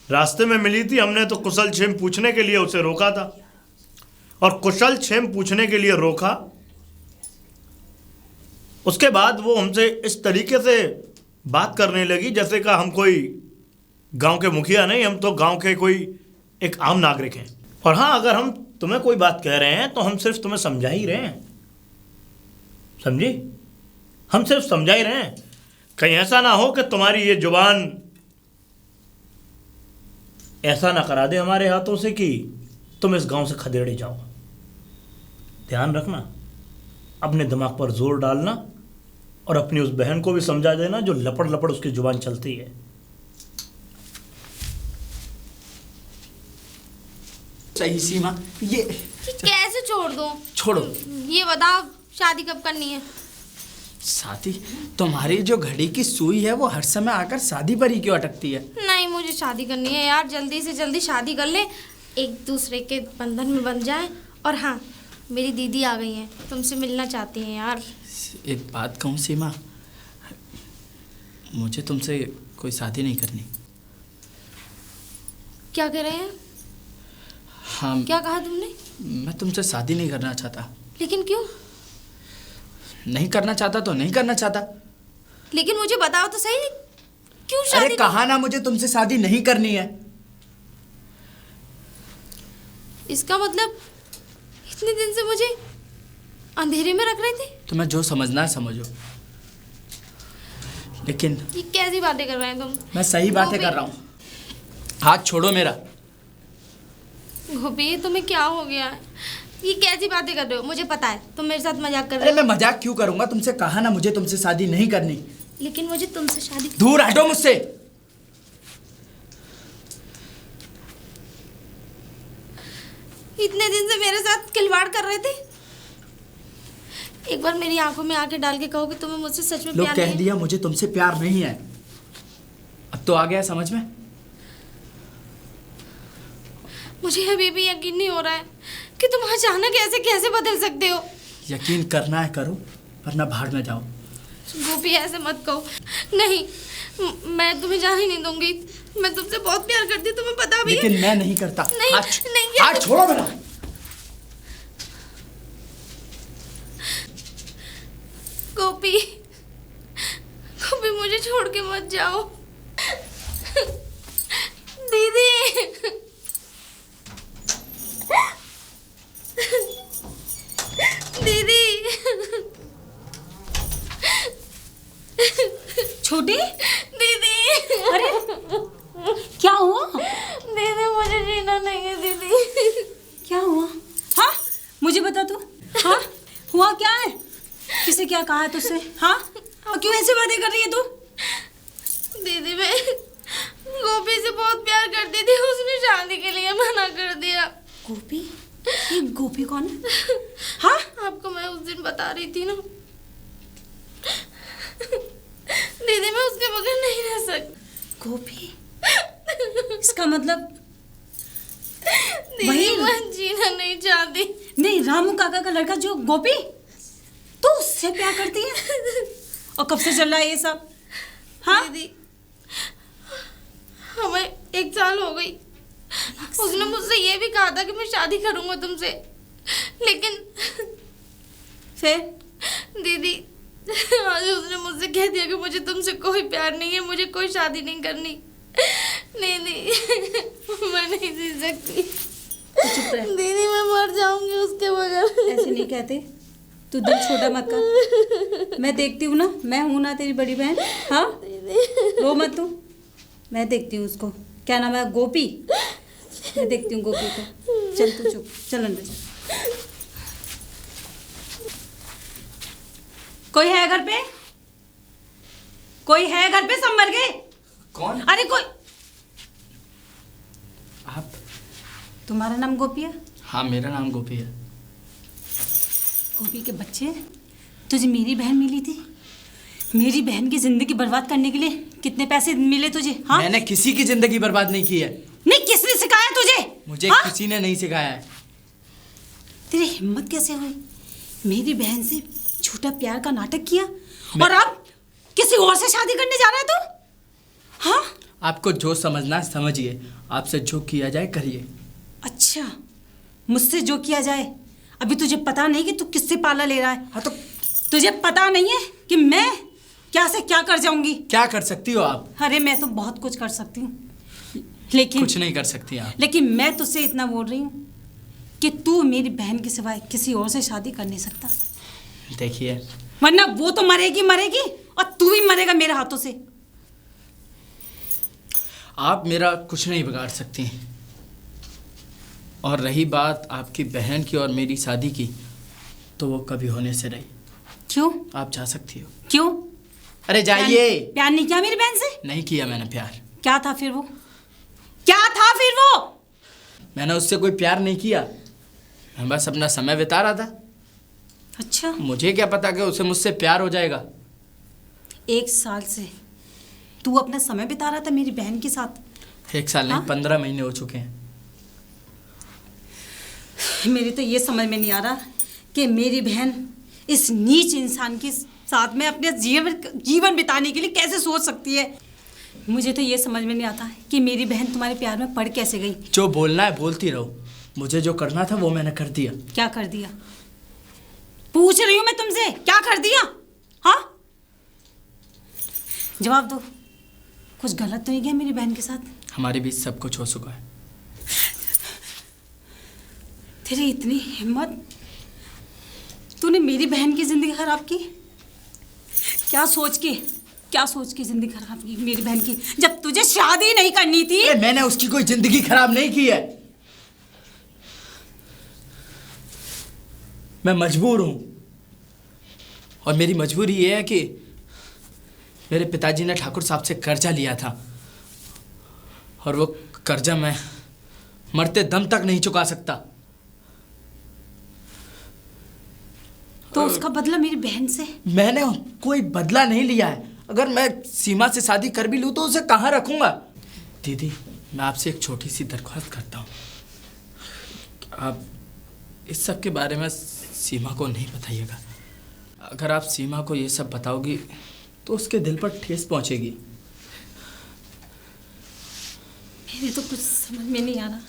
रास्ते में मिली थी, हमने तो कुशल क्षेम पूछने के लिए उसे रोका था, और कुशल क्षेम पूछने के लिए रोका, उसके बाद वो हमसे इस तरीके से बात करने लगी जैसे कि हम कोई गांव के मुखिया नहीं, हम तो गांव के कोई एक आम नागरिक हैं। और हाँ, अगर हम तुम्हें कोई बात कह रहे हैं तो हम सिर्फ तुम्हें समझा ही रहे हैं। समझी? हम सिर्फ समझा ही रहे हैं, कहीं ऐसा ना हो कि तुम्हारी ये जुबान ऐसा ना करा दे हमारे हाथों से कि तुम इस गांव से खदेड़े जाओ। ध्यान रखना, अपने दिमाग पर जोर डालना और अपनी उस बहन को भी समझा देना जो लपड़ लपड़ उसकी जुबान चलती है। सही सीमा, ये कैसे छोड़ दूं? छोड़ो। ये बताओ शादी कब करनी है? शादी? तुम्हारी जो घड़ी की सुई है वो हर समय आकर शादी पर ही क्यों अटकती है? नहीं, मुझे शादी करनी है यार, जल्दी से जल्दी शादी कर ले, एक दूसरे के बंधन में बंध जाए। और हाँ, मेरी दीदी आ गई हैं, तुमसे मिलना चाहती हैं यार। एक बात कहूँ सीमा, मुझे तुमसे कोई शादी नहीं करनी। क्या कह रहे हैं? हाँ, क्या कहा तुमने? मैं तुमसे शादी नहीं करना चाहता। लेकिन क्यों? नहीं करना चाहता तो नहीं करना चाहता। लेकिन मुझे बताओ तो सही, क्यों शादी? अरे कहा ना मुझे तुमसे शादी नहीं करनी है। इसका मतलब इतने दिन से मुझे अंधेरे में रख रहे थे? तुम्हें जो समझना है समझो, लेकिन ये कैसी बातें कर रहे हैं तुम? मैं सही बातें कर रहा हूँ। हाथ छोड़ो मेरा। गोपी, तुम्हें क्या हो गया है? ये कैसी बातें कर रहे हो? मुझे पता है तुम मेरे साथ मजाक कर अरे रहे हो। मैं मजाक क्यों करूंगा? तुमसे कहा ना मुझे तुमसे शादी नहीं करनी। लेकिन मुझे तुमसे शादी। दूर हटो मुझसे। इतने दिन से मेरे साथ खिलवाड़ कर रहे थे। एक बार मेरी आंखों में आंखें डाल के कहो कि तुम्हें मुझसे सच में लोग प्यार कह नहीं है। दिया मुझे तुमसे प्यार नहीं है। अब तो आ गया समझ में। मुझे अभी भी यकीन नहीं हो रहा है कि तुम अचानक ऐसे कैसे बदल सकते हो। यकीन करना है करो, वरना बाहर में जाओ। गोपी, ऐसे मत कहो। नहीं, मैं तुम्हें जाने नहीं दूंगी। मैं तुमसे बहुत प्यार करती हूँ, तुम्हें पता भी है। लेकिन मैं नहीं करता। नहीं, नहीं, हाथ छोड़ो मेरा। गोपी, गोपी, मुझे छोड़ के मत जाओ। दीदी, दीदी, छोटी, दीदी, अरे क्या हुआ? दीदी, मुझे जीना नहीं है दीदी। क्या हुआ? हाँ, मुझे बता तू। हाँ, हुआ क्या है? किसे क्या कहा है तुझसे? हाँ, और क्यों ऐसे बातें कर रही है तू? दीदी, मैं गोपी से बहुत प्यार करती थी, उसने शादी के लिए मना कर दिया। गोपी? ये गोपी कौन है? हाँ, आपको मैं उस दिन बता रही थी ना। दीदी, मैं उसके बगैर नहीं रह सकती। गोपी? इसका मतलब दीदी, वही- मैं जीना नहीं चाहती। नहीं, रामू काका का लड़का जो गोपी, तू उससे प्यार करती है? और कब से चल रहा है ये सब? हाँ, दीदी, हमें 1 साल हो गई। उसने मुझसे ये भी कहा था कि मैं शादी करूंगा तुमसे, लेकिन फिर दीदी, आज उसने मुझसे कह दिया कि मुझे तुमसे कोई प्यार नहीं है, मुझे कोई शादी नहीं करनी। नहीं, नहीं, मैं नहीं जी सकती। चुप रह। दीदी, मैं मर जाऊंगी उसके बगैर। ऐसे नहीं कहते, तू दिल छोटा मत कर। मैं देखती हूँ ना, मैं हूँ ना तेरी बड़ी बहन। हाँ, रो मत तू, मैं देखती हूँ उसको। क्या नाम है? गोपी? मैं देखती हूँ गोपी को। चल तू चुप, चल अंदर चल। कोई है घर पे? कोई है घर पे? सब मर गए? कौन? अरे कोई। आप? तुम्हारा नाम गोपी है? हाँ, मेरा नाम गोपी है। गोपी के बच्चे, तुझे मेरी बहन मिली थी। मेरी बहन की जिंदगी बर्बाद करने के लिए कितने पैसे मिले तुझे? हाँ, मैंने किसी की जिंदगी बर्बाद नहीं की है। नहीं, किसने सिखाया तुझे? मुझे हाँ? किसी ने नहीं सिखाया है। तेरी हिम्मत कैसे हुई? मेरी बहन से झूठा प्यार का नाटक किया और अब किसी और से शादी करने जा रहा है तू? हाँ, आपको जो समझना है समझिए, आपसे जो किया जाए करिए। अच्छा, मुझसे जो किया जाए। अभी तुझे पता नहीं कि तू किससे पाला ले रहा है? हाँ, तो तुझे पता नहीं है कि मैं क्या से क्या कर जाऊंगी? क्या कर सकती हो आप? अरे मैं तो बहुत कुछ कर सकती हूँ, लेकिन कुछ नहीं कर सकती आप। लेकिन मैं तुझसे इतना बोल रही हूँ कि तू मेरी बहन के सिवाय किसी और से शादी कर नहीं सकता। देखिए, वरना वो तो मरेगी मरेगी और तू भी मरेगा मेरे हाथों से। आप मेरा कुछ नहीं बिगाड़ सकती। और रही बात आपकी बहन की और मेरी शादी की, तो वो कभी होने से रही। क्यों? आप जा सकती हो। क्यों? अरे जाइए। प्यार नहीं किया मेरी बहन से? नहीं किया मैंने प्यार। क्या था फिर वो? क्या था फिर वो? मैंने उससे कोई प्यार नहीं किया, मैं बस अपना समय बिता रहा था। अच्छा, मुझे क्या पता कि उसे मुझसे प्यार हो जाएगा। 1 साल से तू अपना समय बिता रहा था मेरी बहन के साथ? 1 साल नहीं, हाँ? 15 महीने हो चुके हैं। मेरी तो ये समझ में नहीं आ रहा कि मेरी बहन इस नीच इंसान के साथ में अपने जीवन बिताने के लिए कैसे सोच सकती है। मुझे तो ये समझ में नहीं आता कि मेरी बहन तुम्हारे प्यार में पड़ कैसे गई। जो बोलना है बोलती रहो, मुझे जो करना था वो मैंने कर दिया। क्या कर दिया? पूछ रही हूँ मैं तुमसे, क्या कर दिया? हाँ, जवाब दो। कुछ गलत तो नहीं किया मेरी बहन के साथ? हमारे बीच सब कुछ हो चुका है। तेरी इतनी हिम्मत, तूने मेरी बहन की जिंदगी खराब की? क्या सोच के जिंदगी खराब की मेरी बहन की, जब तुझे शादी नहीं करनी थी? मैंने उसकी कोई जिंदगी खराब नहीं की है। मैं मजबूर हूं, और मेरी मजबूरी ये है कि मेरे पिताजी ने ठाकुर साहब से कर्जा लिया था, और वो कर्जा मैं मरते दम तक नहीं चुका सकता। तो उसका बदला मेरी बहन से? मैंने कोई बदला नहीं लिया है। अगर मैं सीमा से शादी कर भी लूँ तो उसे कहाँ रखूँगा? दीदी, मैं आपसे एक छोटी सी दरख्वास्त करता हूँ, आप इस सब के बारे में सीमा को नहीं बताइएगा। अगर आप सीमा को ये सब बताओगी तो उसके दिल पर ठेस पहुँचेगी। मेरे तो कुछ समझ में नहीं आ रहा,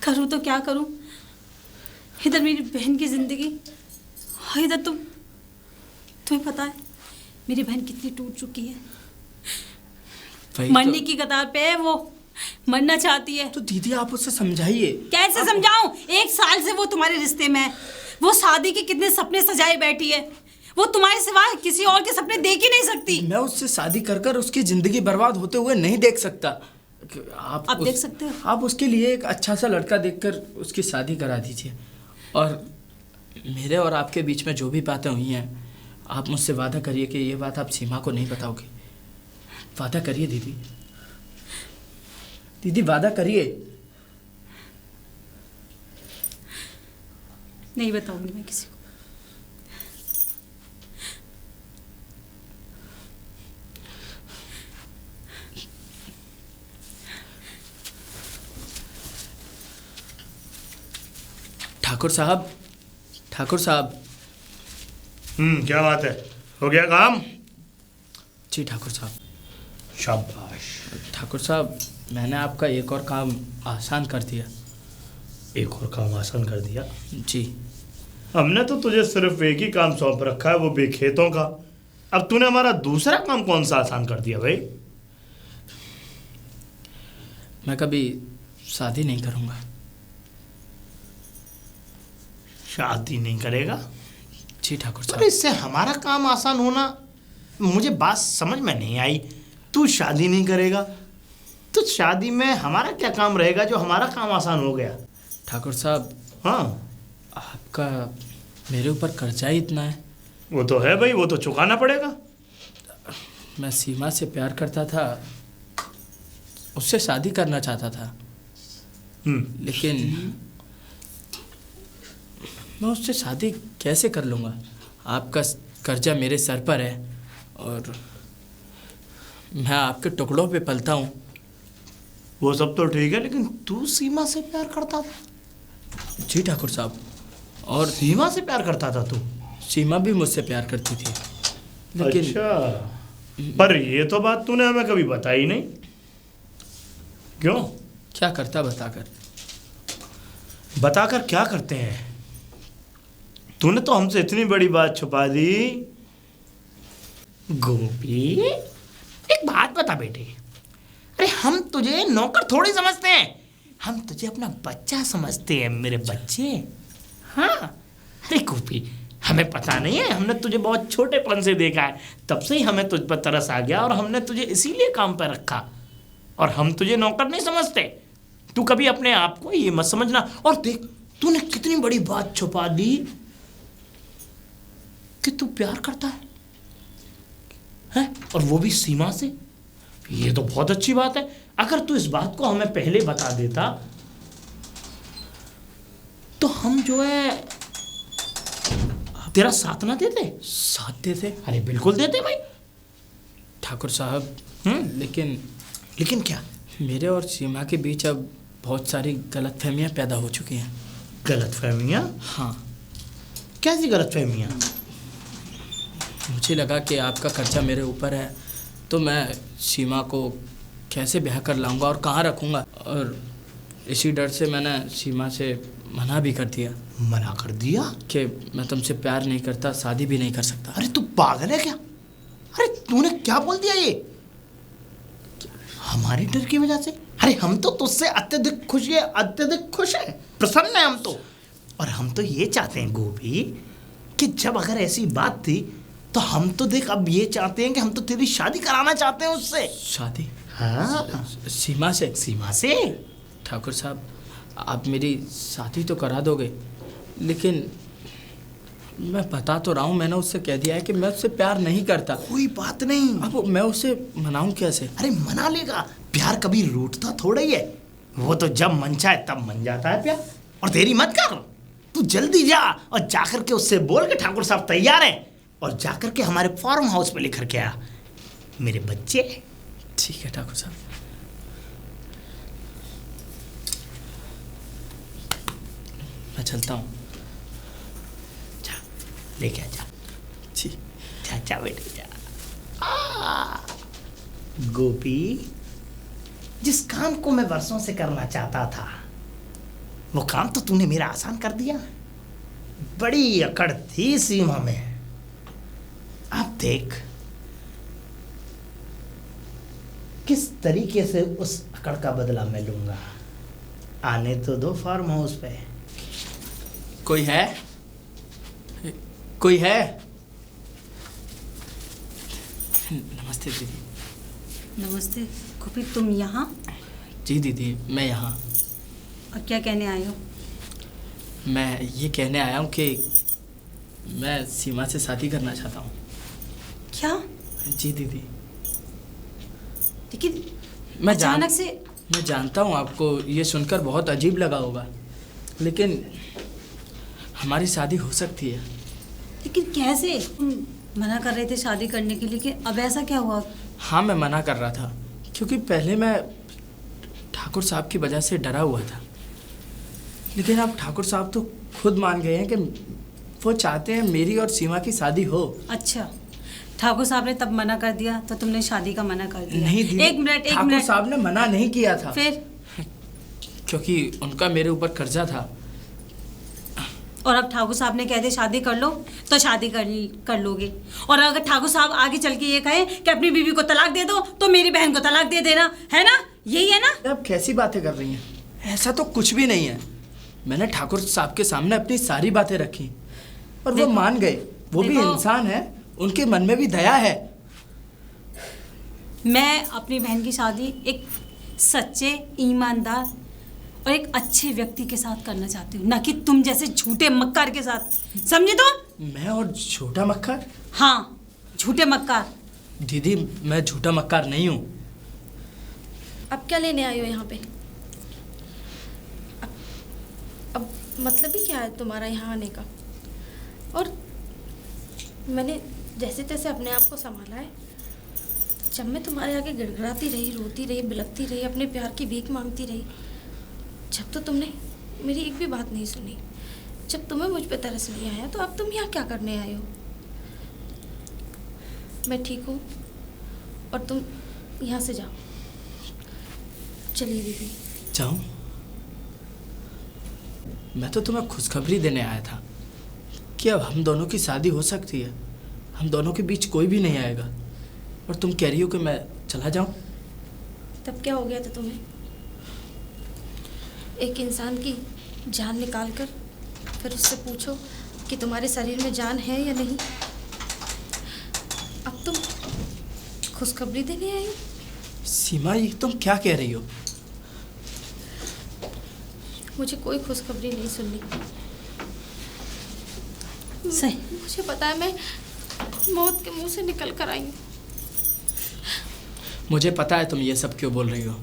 करूँ तो क्या करूँ? इधर मेरी बहन की जिंदगी, और इधर तुम्हें पता है मेरी बहन कितनी टूट चुकी है। मरने की कतार पे है वो, मरना चाहती है। तो दीदी आप उसे समझाइए। कैसे समझाऊं? 1 साल से वो तुम्हारे रिश्ते में है, वो शादी के कितने सपने सजाए बैठी है, वो तुम्हारे सिवा किसी और के सपने देख ही नहीं सकती। मैं उससे शादी कर कर उसकी जिंदगी बर्बाद होते हुए नहीं देख सकता। आप देख सकते हो? आप उसके लिए एक अच्छा सा लड़का देखकर उसकी शादी करा दीजिए, और मेरे और आपके बीच में जो भी बातें हुई हैं, आप मुझसे वादा करिए कि ये बात आप सीमा को नहीं बताओगे। वादा करिए दीदी, दीदी वादा करिए। नहीं बताऊंगी मैं किसी को। ठाकुर साहब, ठाकुर साहब। क्या बात है? हो गया काम? जी ठाकुर साहब। शाबाश। ठाकुर साहब, मैंने आपका एक और काम आसान कर दिया। एक और काम आसान कर दिया? जी। हमने तो तुझे सिर्फ एक ही काम सौंप रखा है, वो भी खेतों का। अब तूने हमारा दूसरा काम कौन सा आसान कर दिया भाई? मैं कभी शादी नहीं करूँगा। शादी नहीं करेगा? जी ठाकुर पर साहब। इससे हमारा काम आसान होना, मुझे बात समझ में नहीं आई। तू शादी नहीं करेगा तो शादी में हमारा क्या काम रहेगा जो हमारा काम आसान हो गया? ठाकुर साहब, हाँ, आपका मेरे ऊपर कर्जा ही इतना है। वो तो है भाई, वो तो चुकाना पड़ेगा। मैं सीमा से प्यार करता था, उससे शादी करना चाहता था, लेकिन मैं उससे शादी कैसे कर लूँगा? आपका कर्जा मेरे सर पर है, और मैं आपके टुकड़ों पे पलता हूँ। वो सब तो ठीक है, लेकिन तू सीमा से प्यार करता था? जी ठाकुर साहब। और सीमा से प्यार करता था तू? सीमा भी मुझसे प्यार करती थी, लेकिन अच्छा, पर ये तो बात तूने हमें कभी बताई नहीं। क्यों? क्या करता बताकर? बताकर क्या करते हैं? तूने तो हमसे इतनी बड़ी बात छुपा दी। गोपी, एक बात बता बेटे, अरे हम तुझे नौकर थोड़ी समझते हैं, हम तुझे अपना बच्चा समझते हैं, मेरे बच्चे। हाँ, अरे गोपी, हमें पता नहीं है, हमने तुझे बहुत छोटेपन से देखा है, तब से ही हमें तुझ पर तरस आ गया और हमने तुझे इसीलिए काम पर रखा। और हम तुझे नौकर नहीं समझते। तू कभी अपने आप को ये मत समझना। और देख, तूने कितनी बड़ी बात छुपा दी कि तू प्यार करता है? और वो भी सीमा से। ये तो बहुत अच्छी बात है। अगर तू इस बात को हमें पहले बता देता तो हम जो है तेरा साथ ना देते। साथ देते? अरे बिल्कुल देते भाई। ठाकुर साहब, लेकिन क्या? मेरे और सीमा के बीच अब बहुत सारी गलतफहमियां पैदा हो चुकी हैं। गलतफहमियां? हाँ। कैसी गलतफहमियां? मुझे लगा कि आपका खर्चा मेरे ऊपर है, तो मैं सीमा को कैसे ब्याह कर लाऊंगा और कहाँ रखूंगा, और इसी डर से मैंने सीमा से मना भी कर दिया। मना कर दिया? कि मैं तुमसे प्यार नहीं करता, शादी भी नहीं कर सकता। अरे तू पागल है क्या? अरे तूने क्या बोल दिया ये? हमारे डर की वजह से? अरे हम तो तुझसे अत्यधिक खुश है, प्रसन्न है हम तो। और हम तो ये चाहते हैं गोपी कि जब अगर ऐसी बात थी तो हम तो देख अब ये चाहते हैं कि हम तो तेरी शादी कराना चाहते हैं उससे। शादी? हाँ, सीमा से? सीमा से। ठाकुर साहब, आप मेरी शादी तो करा दोगे, लेकिन मैं बता तो रहा हूँ, मैंने उससे कह दिया है कि मैं उससे प्यार नहीं करता। कोई बात नहीं। अब मैं उसे मनाऊं कैसे? अरे मना लेगा। प्यार कभी रूठता थोड़ा ही है, वो तो जब मन चाहे तब मन जाता है प्यार। और देरी मत कर, तू जल्दी जा और जाकर के उससे बोल के ठाकुर साहब तैयार हैं, और जाकर के हमारे फार्म हाउस पे लेकर के आ मेरे बच्चे। ठीक है ठाकुर साहब। मैं चलता हूँ। जा, लेके आ जा। जी। जा बेटे जा। गोपी, जिस काम को मैं वर्षों से करना चाहता था वो काम तो तूने मेरा आसान कर दिया। बड़ी अकड़ थी सीमा में, अब देख किस तरीके से उस अकड़ का बदला मैं लूंगा। आने तो दो फार्म हाउस पे। कोई है? कोई है? नमस्ते दीदी। नमस्ते गोपी, तुम यहाँ? जी दीदी, मैं यहाँ। और क्या कहने आए हो? मैं ये कहने आया हूँ कि मैं सीमा से शादी करना चाहता हूँ। क्या? जी दीदी। लेकिन मैं अचानक से? मैं जानता हूँ आपको ये सुनकर बहुत अजीब लगा होगा, लेकिन हमारी शादी हो सकती है। लेकिन कैसे? तुम मना कर रहे थे शादी करने के लिए, कि अब ऐसा क्या हुआ? हाँ, मैं मना कर रहा था क्योंकि पहले मैं ठाकुर साहब की वजह से डरा हुआ था, लेकिन अब ठाकुर साहब तो खुद मान गए हैं कि वो चाहते हैं मेरी और सीमा की शादी हो। अच्छा, ठाकुर साहब ने तब मना कर दिया तो तुमने शादी का मना कर दिया? नहीं दीदी, एक मिनट। ठाकुर साहब ने मना नहीं किया था। फिर? क्योंकि उनका मेरे ऊपर कर्जा था। और अब ठाकुर साहब ने कह दे शादी कर लो तो शादी कर लोगे, और अगर ठाकुर साहब आगे चल के ये कहे कि अपनी बीवी को तलाक दे दो तो मेरी बहन को तलाक दे देना, है ना? यही है ना? आप कैसी बातें कर रही हैं? ऐसा तो कुछ भी नहीं है। मैंने ठाकुर साहब के सामने अपनी सारी बातें रखी और वो मान गए। वो भी इंसान है, उनके मन में भी दया है। मैं अपनी बहन की शादी एक सच्चे, ईमानदार और एक अच्छे व्यक्ति के साथ करना चाहती हूँ, ना कि तुम जैसे झूठे मक्कार के साथ। समझे तो? मैं और झूठा मक्कार? हाँ, झूठे मक्कार। दीदी, मैं झूठा मक्कार नहीं हूँ। अब क्या लेने आई हो यहाँ पे? अब मतलब ही क्या है तुम्हारा यहाँ आने का? और मैंने जैसे तैसे अपने आप को संभाला है। जब मैं तुम्हारे आगे गिड़गिड़ाती रही, रोती रही, बिलखती रही, अपने प्यार की भीख मांगती रही, जब तो तुमने मेरी एक भी बात नहीं सुनी, जब तुम्हें मुझ पे तरस नहीं आया, तो अब तुम यहाँ क्या करने आए हो? मैं ठीक हूँ और तुम यहाँ से जाओ। चलिए दीदी। जाऊँ? मैं तो तुम्हें खुशखबरी देने आया था कि अब हम दोनों की शादी हो सकती है। हम दोनों के बीच कोई भी नहीं आएगा, और तुम कह रही हो कि मैं चला जाऊं? तब क्या हो गया था तुम्हें? एक इंसान की जान निकाल कर फिर उससे पूछो कि तुम्हारे शरीर में जान है या नहीं। अब तुम खुशखबरी देने आई हो? सीमा, ये तुम क्या कह रही हो? मुझे कोई खुशखबरी नहीं सुननी। सही। मुझे पता है मैं मौत के मुंह से निकल कर आई हूँ। मुझे पता है तुम ये सब क्यों बोल रही हो।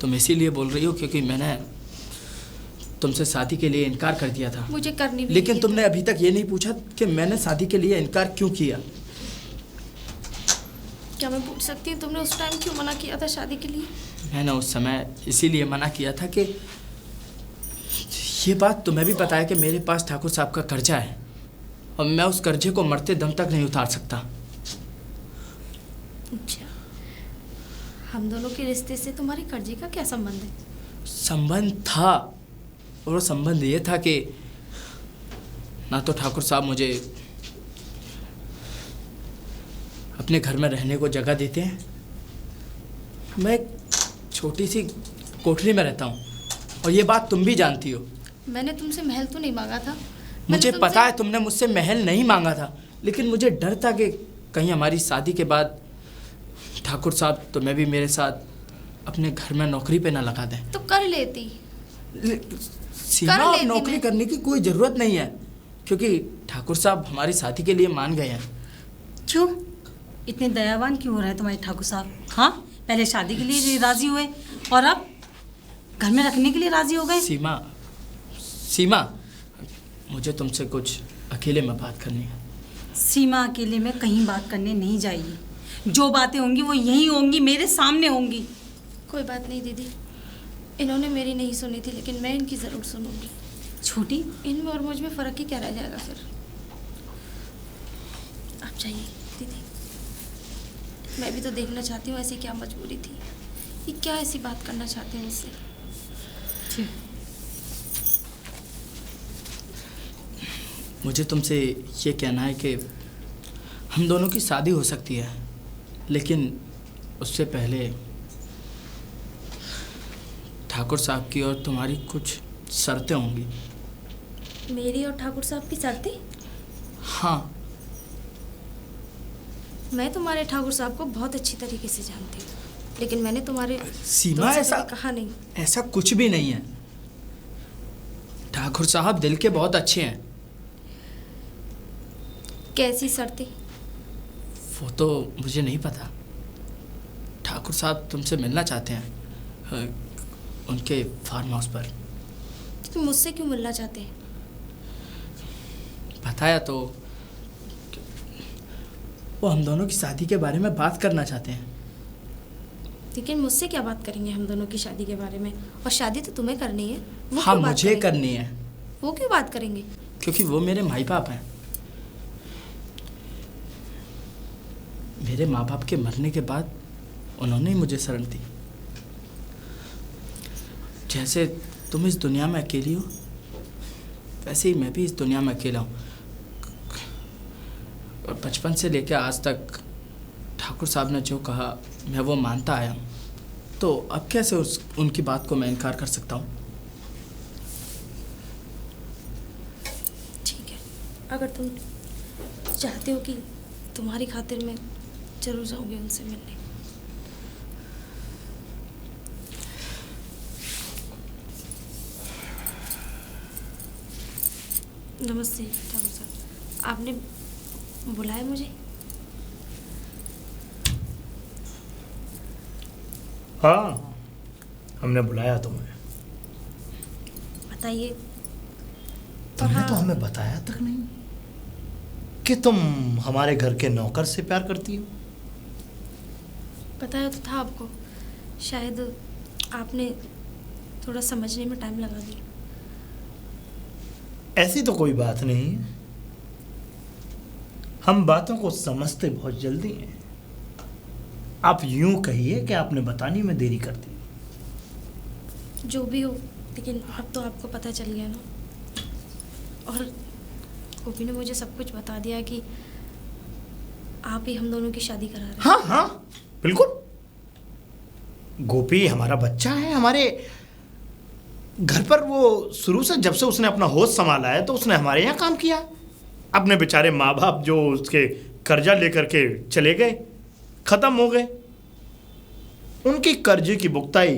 तुम इसीलिए बोल रही हो क्योंकि मैंने तुमसे शादी के लिए इनकार कर दिया था। मुझे करनी भी लेकिन नहीं तुमने अभी तक ये नहीं पूछा कि मैंने शादी के लिए इनकार क्यों किया। क्या मैं पूछ सकती हूँ तुमने उस टाइम क्यों मना किया था शादी के लिए? मैंने उस समय इसीलिए मना किया था कि ये बात तुम्हें भी पता है कि मेरे पास ठाकुर साहब का कर्जा है और मैं उस कर्जे को मरते दम तक नहीं उतार सकता। अच्छा, हम दोनों के रिश्ते से तुम्हारे कर्जे का क्या संबंध है? संबंध था, और वो संबंध ये था कि ना तो ठाकुर साहब मुझे अपने घर में रहने को जगह देते हैं। मैं एक छोटी सी कोठरी में रहता हूँ और ये बात तुम भी जानती हो। मैंने तुमसे महल तो नहीं मांगा था। मुझे पता है तुमने मुझसे महल नहीं मांगा था, लेकिन मुझे डर था कि कहीं हमारी शादी के बाद ठाकुर साहब तुम्हें भी मेरे साथ अपने घर में नौकरी पे ना लगा दें। तो कर लेती। सीमा, अब नौकरी करने की कोई ज़रूरत नहीं है क्योंकि ठाकुर साहब हमारी शादी के लिए मान गए हैं। क्यों इतने दयावान क्यों हो रहे हैं तुम्हारे ठाकुर साहब? हाँ, पहले शादी के लिए राजी हुए और अब घर में रखने के लिए राजी हो गए। सीमा, मुझे तुमसे कुछ अकेले में बात करनी है। सीमा अकेले में कहीं बात करने नहीं जाएगी। जो बातें होंगी वो यहीं होंगी, मेरे सामने होंगी। कोई बात नहीं दीदी, इन्होंने मेरी नहीं सुनी थी लेकिन मैं इनकी ज़रूर सुनूंगी। छोटी, इनमें और मुझ में फ़र्क ही क्या रह जाएगा फिर। आप जाइए दीदी, मैं भी तो देखना चाहती हूँ ऐसी क्या मजबूरी थी, ये क्या ऐसी बात करना चाहते हैं मुझसे। मुझे तुमसे ये कहना है कि हम दोनों की शादी हो सकती है, लेकिन उससे पहले ठाकुर साहब की और तुम्हारी कुछ शर्तें होंगी। मेरी और ठाकुर साहब की शर्तें? हाँ। मैं तुम्हारे ठाकुर साहब को बहुत अच्छी तरीके से जानती हूँ, लेकिन मैंने तुम्हारे सीमा, दोस्त से ऐसा कभी कहा नहीं। ऐसा कुछ भी नहीं है। ठाकुर साहब दिल के बहुत अच्छे हैं। कैसी शर्तें? वो तो मुझे नहीं पता। ठाकुर साहब तुमसे मिलना चाहते हैं उनके फार्म हाउस पर। तो मुझसे क्यों मिलना चाहते हैं? बताया तो, वो हम दोनों की शादी के बारे में बात करना चाहते हैं। लेकिन मुझसे क्या बात करेंगे हम दोनों की शादी के बारे में? और शादी तो तुम्हें करनी है। वो हाँ, क्यों बात मुझे करेंगे? करनी है। वो क्यों बात करेंगे? क्योंकि वो मेरे माई बाप हैं। मेरे माँ बाप के मरने के बाद उन्होंने ही मुझे शरण दी। जैसे तुम इस दुनिया में अकेली हो, वैसे ही मैं भी इस दुनिया में अकेला हूँ। और बचपन से लेकर आज तक ठाकुर साहब ने जो कहा मैं वो मानता आया हूँ, तो अब कैसे उनकी बात को मैं इनकार कर सकता हूँ? ठीक है, अगर तुम चाहते हो कि तुम्हारी खातिर मैं जरूर जाऊंगी उनसे मिलने। नमस्ते ठाकुर साहब, आपने बुलाया मुझे? हाँ, हमने बुलाया तुम्हें। बताइए। तुमने हाँ, तो हमें बताया तक नहीं कि तुम हमारे घर के नौकर से प्यार करती हो। बताया तो था आपको, शायद आपने थोड़ा समझने में टाइम लगा दिया। ऐसी तो कोई बात नहीं है, हम बातों को समझते बहुत जल्दी हैं। आप यूं कहिए कि आपने बताने में देरी कर दी। जो भी हो, लेकिन अब तो आपको पता चल गया ना। और गोपी ने मुझे सब कुछ बता दिया कि आप ही हम दोनों की शादी करा रहे हैं। हाँ हाँ, बिल्कुल। गोपी हमारा बच्चा है। हमारे घर पर वो शुरू से, जब से उसने अपना होश संभाला है, तो उसने हमारे यहाँ काम किया। अपने बेचारे माँ बाप जो उसके कर्जा लेकर के चले गए, खत्म हो गए, उनकी कर्जे की भुगताई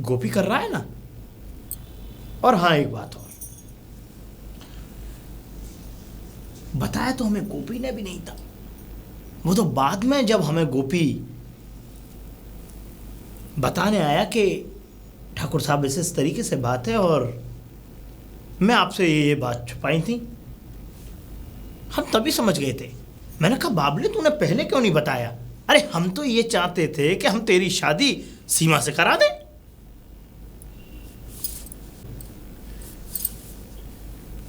गोपी कर रहा है ना। और हाँ, एक बात और, बताया तो हमें गोपी ने भी नहीं था। वो तो बाद में जब हमें गोपी बताने आया कि ठाकुर साहब इस तरीके से बात है और मैं आपसे ये बात छुपाई थी, हम तभी समझ गए थे। मैंने कहा बाबले तूने पहले क्यों नहीं बताया? अरे हम तो ये चाहते थे कि हम तेरी शादी सीमा से करा दें।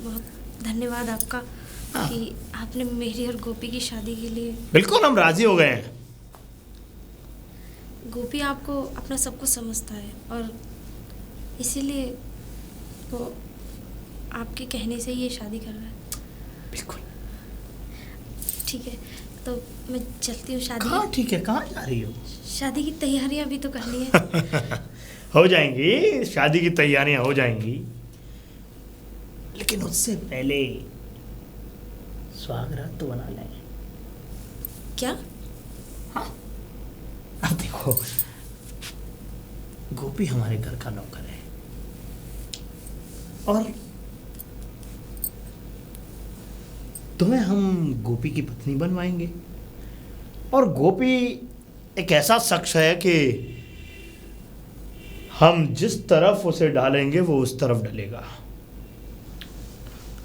बहुत धन्यवाद आपका कि आपने मेरी और गोपी की शादी के लिए। बिल्कुल, हम राजी हो गए हैं। गोपी आपको अपना सब कुछ समझता है और इसीलिए वो आपके कहने से ये शादी कर रहा है। बिल्कुल ठीक है, तो मैं चलती हूँ। शादी हाँ ठीक है, कहाँ जा रही हो? शादी की तैयारियां भी तो करनी है। हो जाएंगी, शादी की तैयारियां हो जाएंगी, लेकिन उससे पहले स्वागरात तो बना लें। क्या? हाँ, अब देखो, गोपी हमारे घर का नौकर है और तुम्हें हम गोपी की पत्नी बनवाएंगे। और गोपी एक ऐसा शख्स है कि हम जिस तरफ उसे डालेंगे वो उस तरफ डलेगा।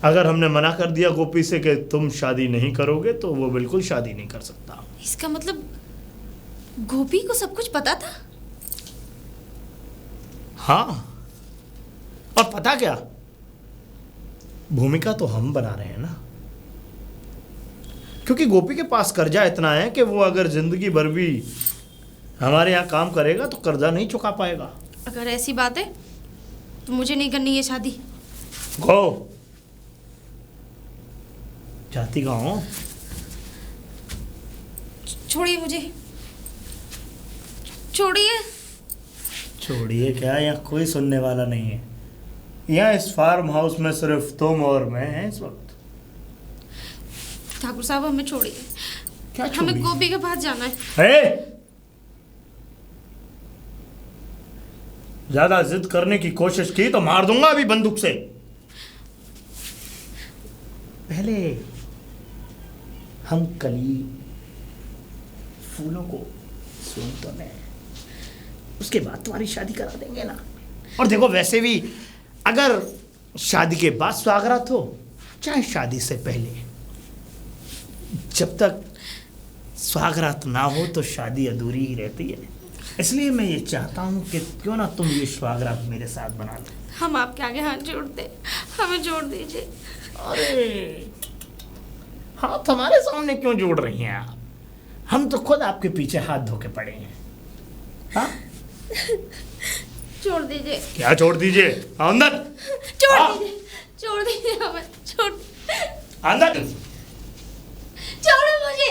अगर हमने मना कर दिया गोपी से कि तुम शादी नहीं करोगे, तो वो बिल्कुल शादी नहीं कर सकता। इसका मतलब गोपी को सब कुछ पता था? हाँ, और पता क्या, भूमिका तो हम बना रहे हैं ना, क्योंकि गोपी के पास कर्जा इतना है कि वो अगर जिंदगी भर भी हमारे यहाँ काम करेगा तो कर्जा नहीं चुका पाएगा। अगर ऐसी बात है तो मुझे नहीं करनी ये शादी। गो जाती कहाँ? छोड़िए मुझे, छोड़िए। छोड़िए क्या, यहाँ कोई सुनने वाला नहीं है। यहाँ इस फार्म हाउस में सिर्फ तुम और मैं हैं इस वक्त। ठाकुर साहब हमें छोड़िए, क्या हमें छोड़िए? गोपी के पास जाना है। ज्यादा जिद करने की कोशिश की तो मार दूंगा अभी बंदूक से। पहले हम कली फूलों को सूंघ तो लें, उसके बाद तुम्हारी शादी करा देंगे ना। और देखो, वैसे भी अगर शादी के बाद स्वागरात हो चाहे शादी से पहले, जब तक स्वागरात ना हो तो शादी अधूरी ही रहती है। इसलिए मैं ये चाहता हूँ कि क्यों ना तुम ये स्वागरात मेरे साथ बना लो। हम आपके आगे हाथ जोड़ते, हमें जोड़ दीजिए। अरे हाथ हमारे सामने क्यों जोड़ रही हैं आप? हम तो खुद आपके पीछे हाथ धो के पड़े हैं। हाँ? छोड़ दीजिए। क्या छोड़ दीजिए? अंदर छोड़ दीजिए, छोड़ दीजिए हमें, छोड़। अंदर छोड़ो मुझे,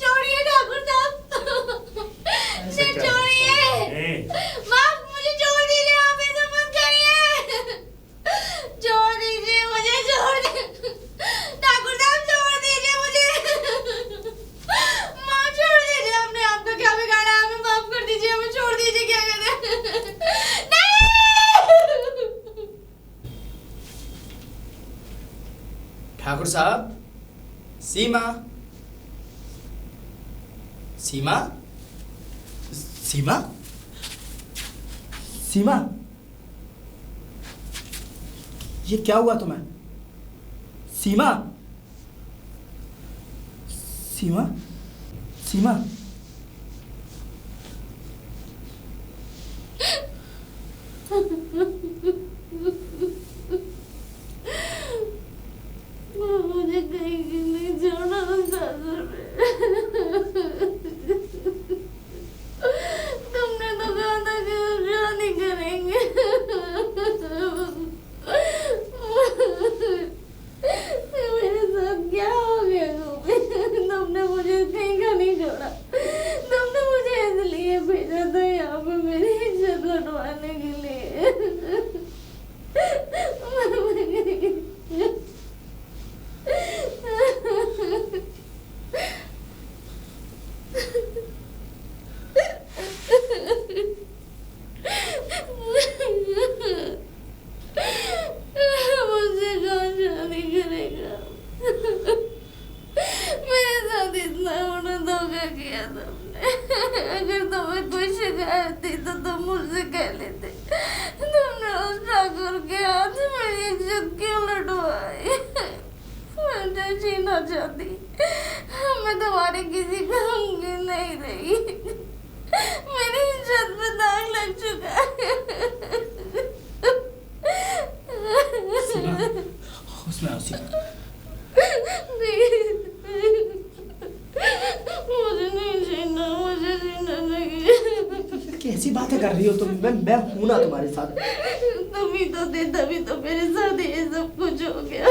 छोड़िए ठाकुर साहब, मुझे छोड़िए। माफ, मुझे छोड़ दीजिए, आप ऐसा मत करिए। छोड़ दीजिए मुझे, छोड़ दीजिए ठाकुर साहब, छोड़ दीजिए मुझे। माँ छोड़ दीजिए, हमने आपका क्या बिगाड़ा, हमें माफ कर दीजिए, हमें छोड़ दीजिए। क्या कहते हैं? नहीं। ठाकुर साहब, सीमा, सीमा, सीमा, सीमा, ये क्या हुआ तुम्हें? सीमा, सीमा, सीमा, मुझे कहीं भी नहीं जाना सासुर में। तुमने तो कहा था कि हम शादी करेंगे। मेरे साथ क्या हो गया गोपी? तुमने मुझे कहीं का नहीं छोड़ा। कितना बड़ा धोखा किया तुमने। अगर तुम्हें कोई शिकायत थी तो तुम मुझसे कह लेते। तुमने उस ठाकुर के हाथ मेरी इज्जत क्यों लुटवाई? मैं जीना चाहती, मैं तुम्हारे किसी काम की नहीं रही। मेरी इज्जत पे दाग लग चुका है। होश में आओ सीमा। मुझे नहीं जीना, मुझे जीना नहीं। कैसी बातें कर रही हो तुम? मैं हूं ना तुम्हारे साथ। तभी तो मेरे साथ ये सब कुछ हो गया।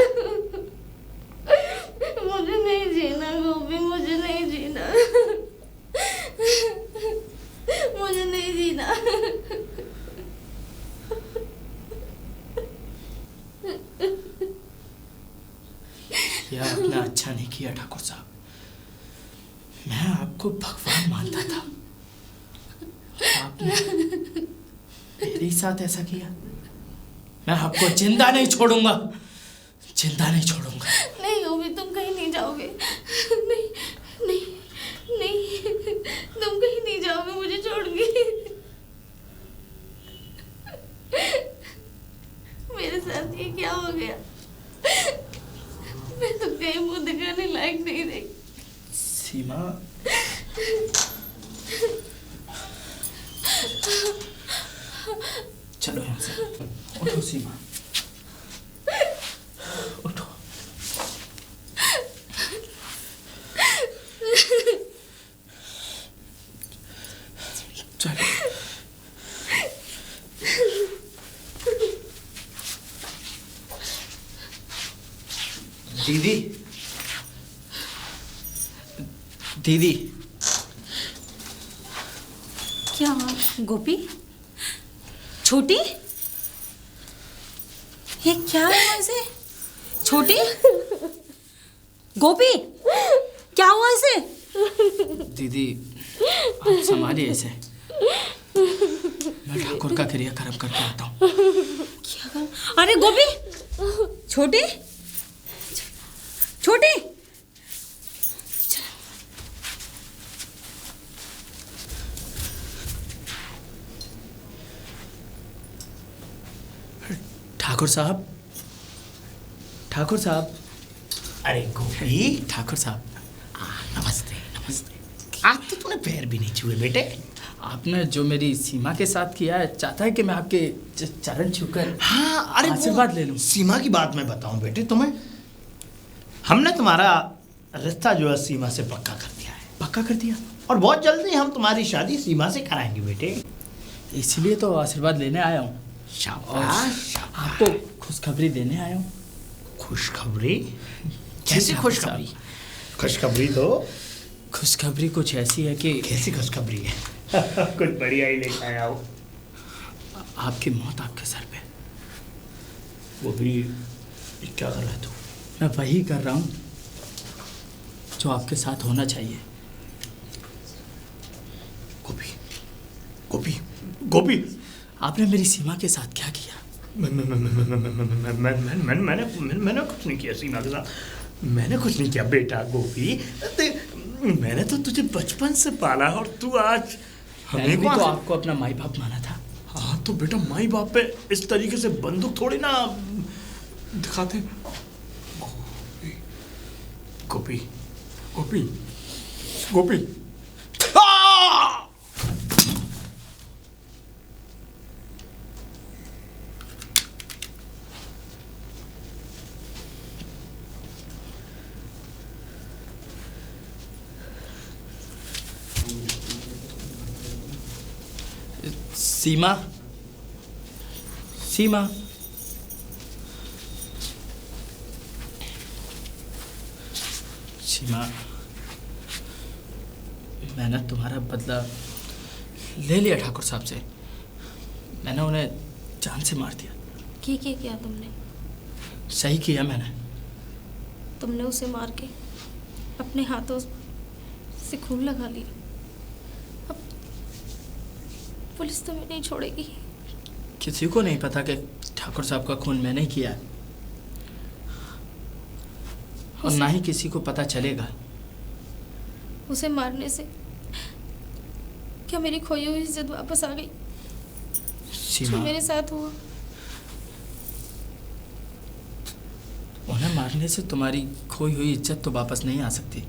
मुझे नहीं जीना गोपी, मुझे नहीं जीना। मुझे नहीं जीना। यह आपने अच्छा नहीं किया ठाकुर साहब। मैं आपको भगवान मानता था, आपने मेरे साथ ऐसा किया। मैं आपको जिंदा नहीं छोड़ूंगा, जिंदा नहीं छोड़ूंगा। नहीं गोपी, तुम कहीं नहीं जाओगे। नहीं नहीं नहीं, तुम कहीं नहीं जाओगे मुझे छोड़ के। मेरे साथ ये क्या हो गया? मैं तो कहीं मुंह दिखाने लायक नहीं रही। सीमा, चलो यहाँ से। उठो सीमा, उठो। चलो। दीदी, दीदी, क्या गोपी? छोटी, ये क्या हुआ इसे? छोटी, गोपी, क्या हुआ इसे? दीदी आप संभालिए इसे। मैं ठाकुर का क्रियाक्रम करके आता हूँ। क्या कर? अरे गोपी, छोटी, छोटी, ठाकुर साहब, ठाकुर साहब। अरे गोपी, ठाकुर साहब, नमस्ते नमस्ते। आज तो तूने पैर भी नहीं छुए बेटे। आपने जो मेरी सीमा के साथ किया है, चाहता है कि मैं आपके चरण छूकर हाँ, अरे आशीर्वाद ले लूं। सीमा की बात मैं बताऊं बेटे तुम्हें। हमने तुम्हारा रिश्ता जो है सीमा से पक्का कर दिया है। पक्का कर दिया? और बहुत जल्दी हम तुम्हारी शादी सीमा से कराएंगे बेटे। इसीलिए तो आशीर्वाद लेने आया हूँ। शाबाश। आपको खुशखबरी देने आया हूँ। खुशखबरी? कैसी खुशखबरी? खुशखबरी तो खुशखबरी कुछ ऐसी है कि कैसी खुशखबरी है? कुछ बढ़िया ही लेके आया हूँ। आपकी मौत आपके सर पे। वो भी क्या कर रहा है तू? मैं वही कर रहा हूँ जो आपके साथ होना चाहिए। गोपी, गोपी, गोपी, आपने मेरी सीमा के साथ क्या किया? मैंने कुछ नहीं किया सीमा के साथ। मैंने कुछ नहीं किया बेटा गोपी। मैंने तो तुझे बचपन से पाला और तू आज मैंने भी तो आपको अपना माई बाप माना था। हाँ तो बेटा माई बाप पे इस तरीके से बंदूक थोड़ी ना दिखाते। गोपी, गोपी, गोपी, सीमा, सीमा, सीमा, मैंने तुम्हारा बदला ले लिया ठाकुर साहब से। मैंने उन्हें जान से मार दिया। किया तुमने? सही किया मैंने। तुमने उसे मार के अपने हाथों से खून लगा लिया। अब पुलिस तुम्हें नहीं छोड़ेगी। किसी को नहीं पता कि ठाकुर साहब का खून मैंने किया है, और ना ही किसी को पता चलेगा। उसे मारने से क्या मेरी खोई हुई इज्जत वापस आ गई? जो सीमा, मेरे साथ हुआ। उन्हें मारने से तुम्हारी खोई हुई इज्जत तो वापस नहीं आ सकती,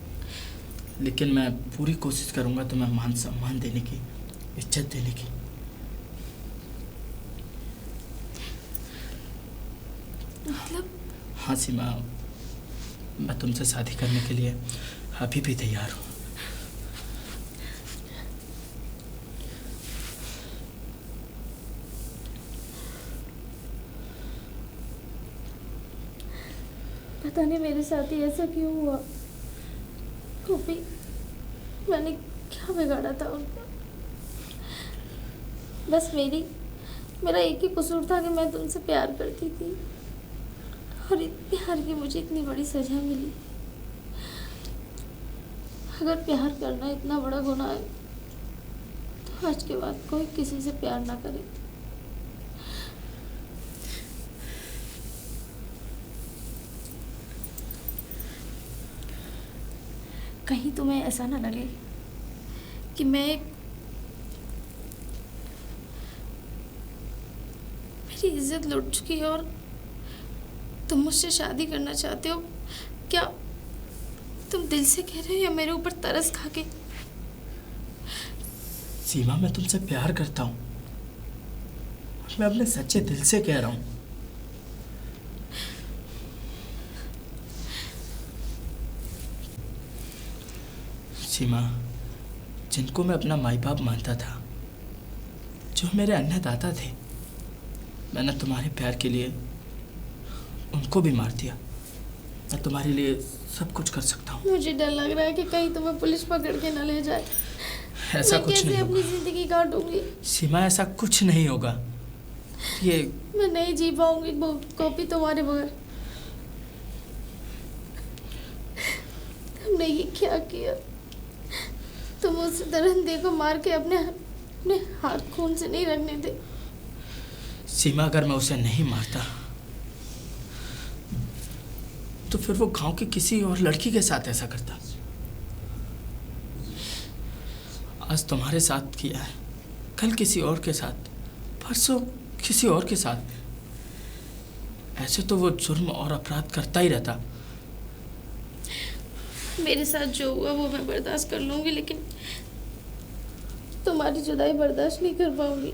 लेकिन मैं पूरी कोशिश करूंगा तुम्हें मान सम्मान देने की, इज्जत देने की। मतलब? हाँ सीमा, मैं तुमसे शादी करने के लिए अभी भी तैयार हूँ। पता नहीं मेरे साथ ही ऐसा क्यों हुआ। गोपी, मैंने क्या बिगाड़ा था उनका? बस मेरा एक ही कसूर था कि मैं तुमसे प्यार करती थी, और इस प्यार की मुझे इतनी बड़ी सजा मिली। अगर प्यार करना इतना बड़ा गुनाह है तो आज के बाद कोई किसी से प्यार ना करे। कहीं तुम्हें ऐसा ना लगे कि मेरी इज्जत लुट चुकी है और तुम मुझसे शादी करना चाहते हो। क्या तुम दिल से कह रहे हो या मेरे ऊपर तरस खा के? सीमा, मैं तुमसे प्यार करता हूँ, मैं अपने सच्चे दिल से कह रहा हूँ। सीमा, जिनको मैं अपना माई बाप मानता था, जो मेरे अन्नदाता थे, मैंने तुम्हारे प्यार के लिए उनको भी मार दिया। मैं तुम्हारे लिए सब कुछ कर सकता हूँ। मुझे डर लग रहा है कि कहीं तुम्हें पुलिस पकड़ के न ले जाए। ऐसा मैं कुछ कैसे नहीं अपनी होगा जिंदगी काटूंगी? सीमा, ऐसा कुछ नहीं होगा। ये मैं नहीं जी पाऊंगी गोपी तुम्हारे बगैर। तुमने ये क्या किया? तुम उस दरिंदे को मार के अपने हाथ खून से नहीं रखने दे। सीमा, अगर मैं उसे नहीं मारता तो फिर वो गांव की किसी और लड़की के साथ ऐसा करता। आज तुम्हारे साथ किया है, कल किसी और के साथ, परसों किसी और के साथ। ऐसे तो वो जुर्म और अपराध करता ही रहता। मेरे साथ जो हुआ वो मैं बर्दाश्त कर लूंगी, लेकिन तुम्हारी जुदाई बर्दाश्त नहीं कर पाऊंगी।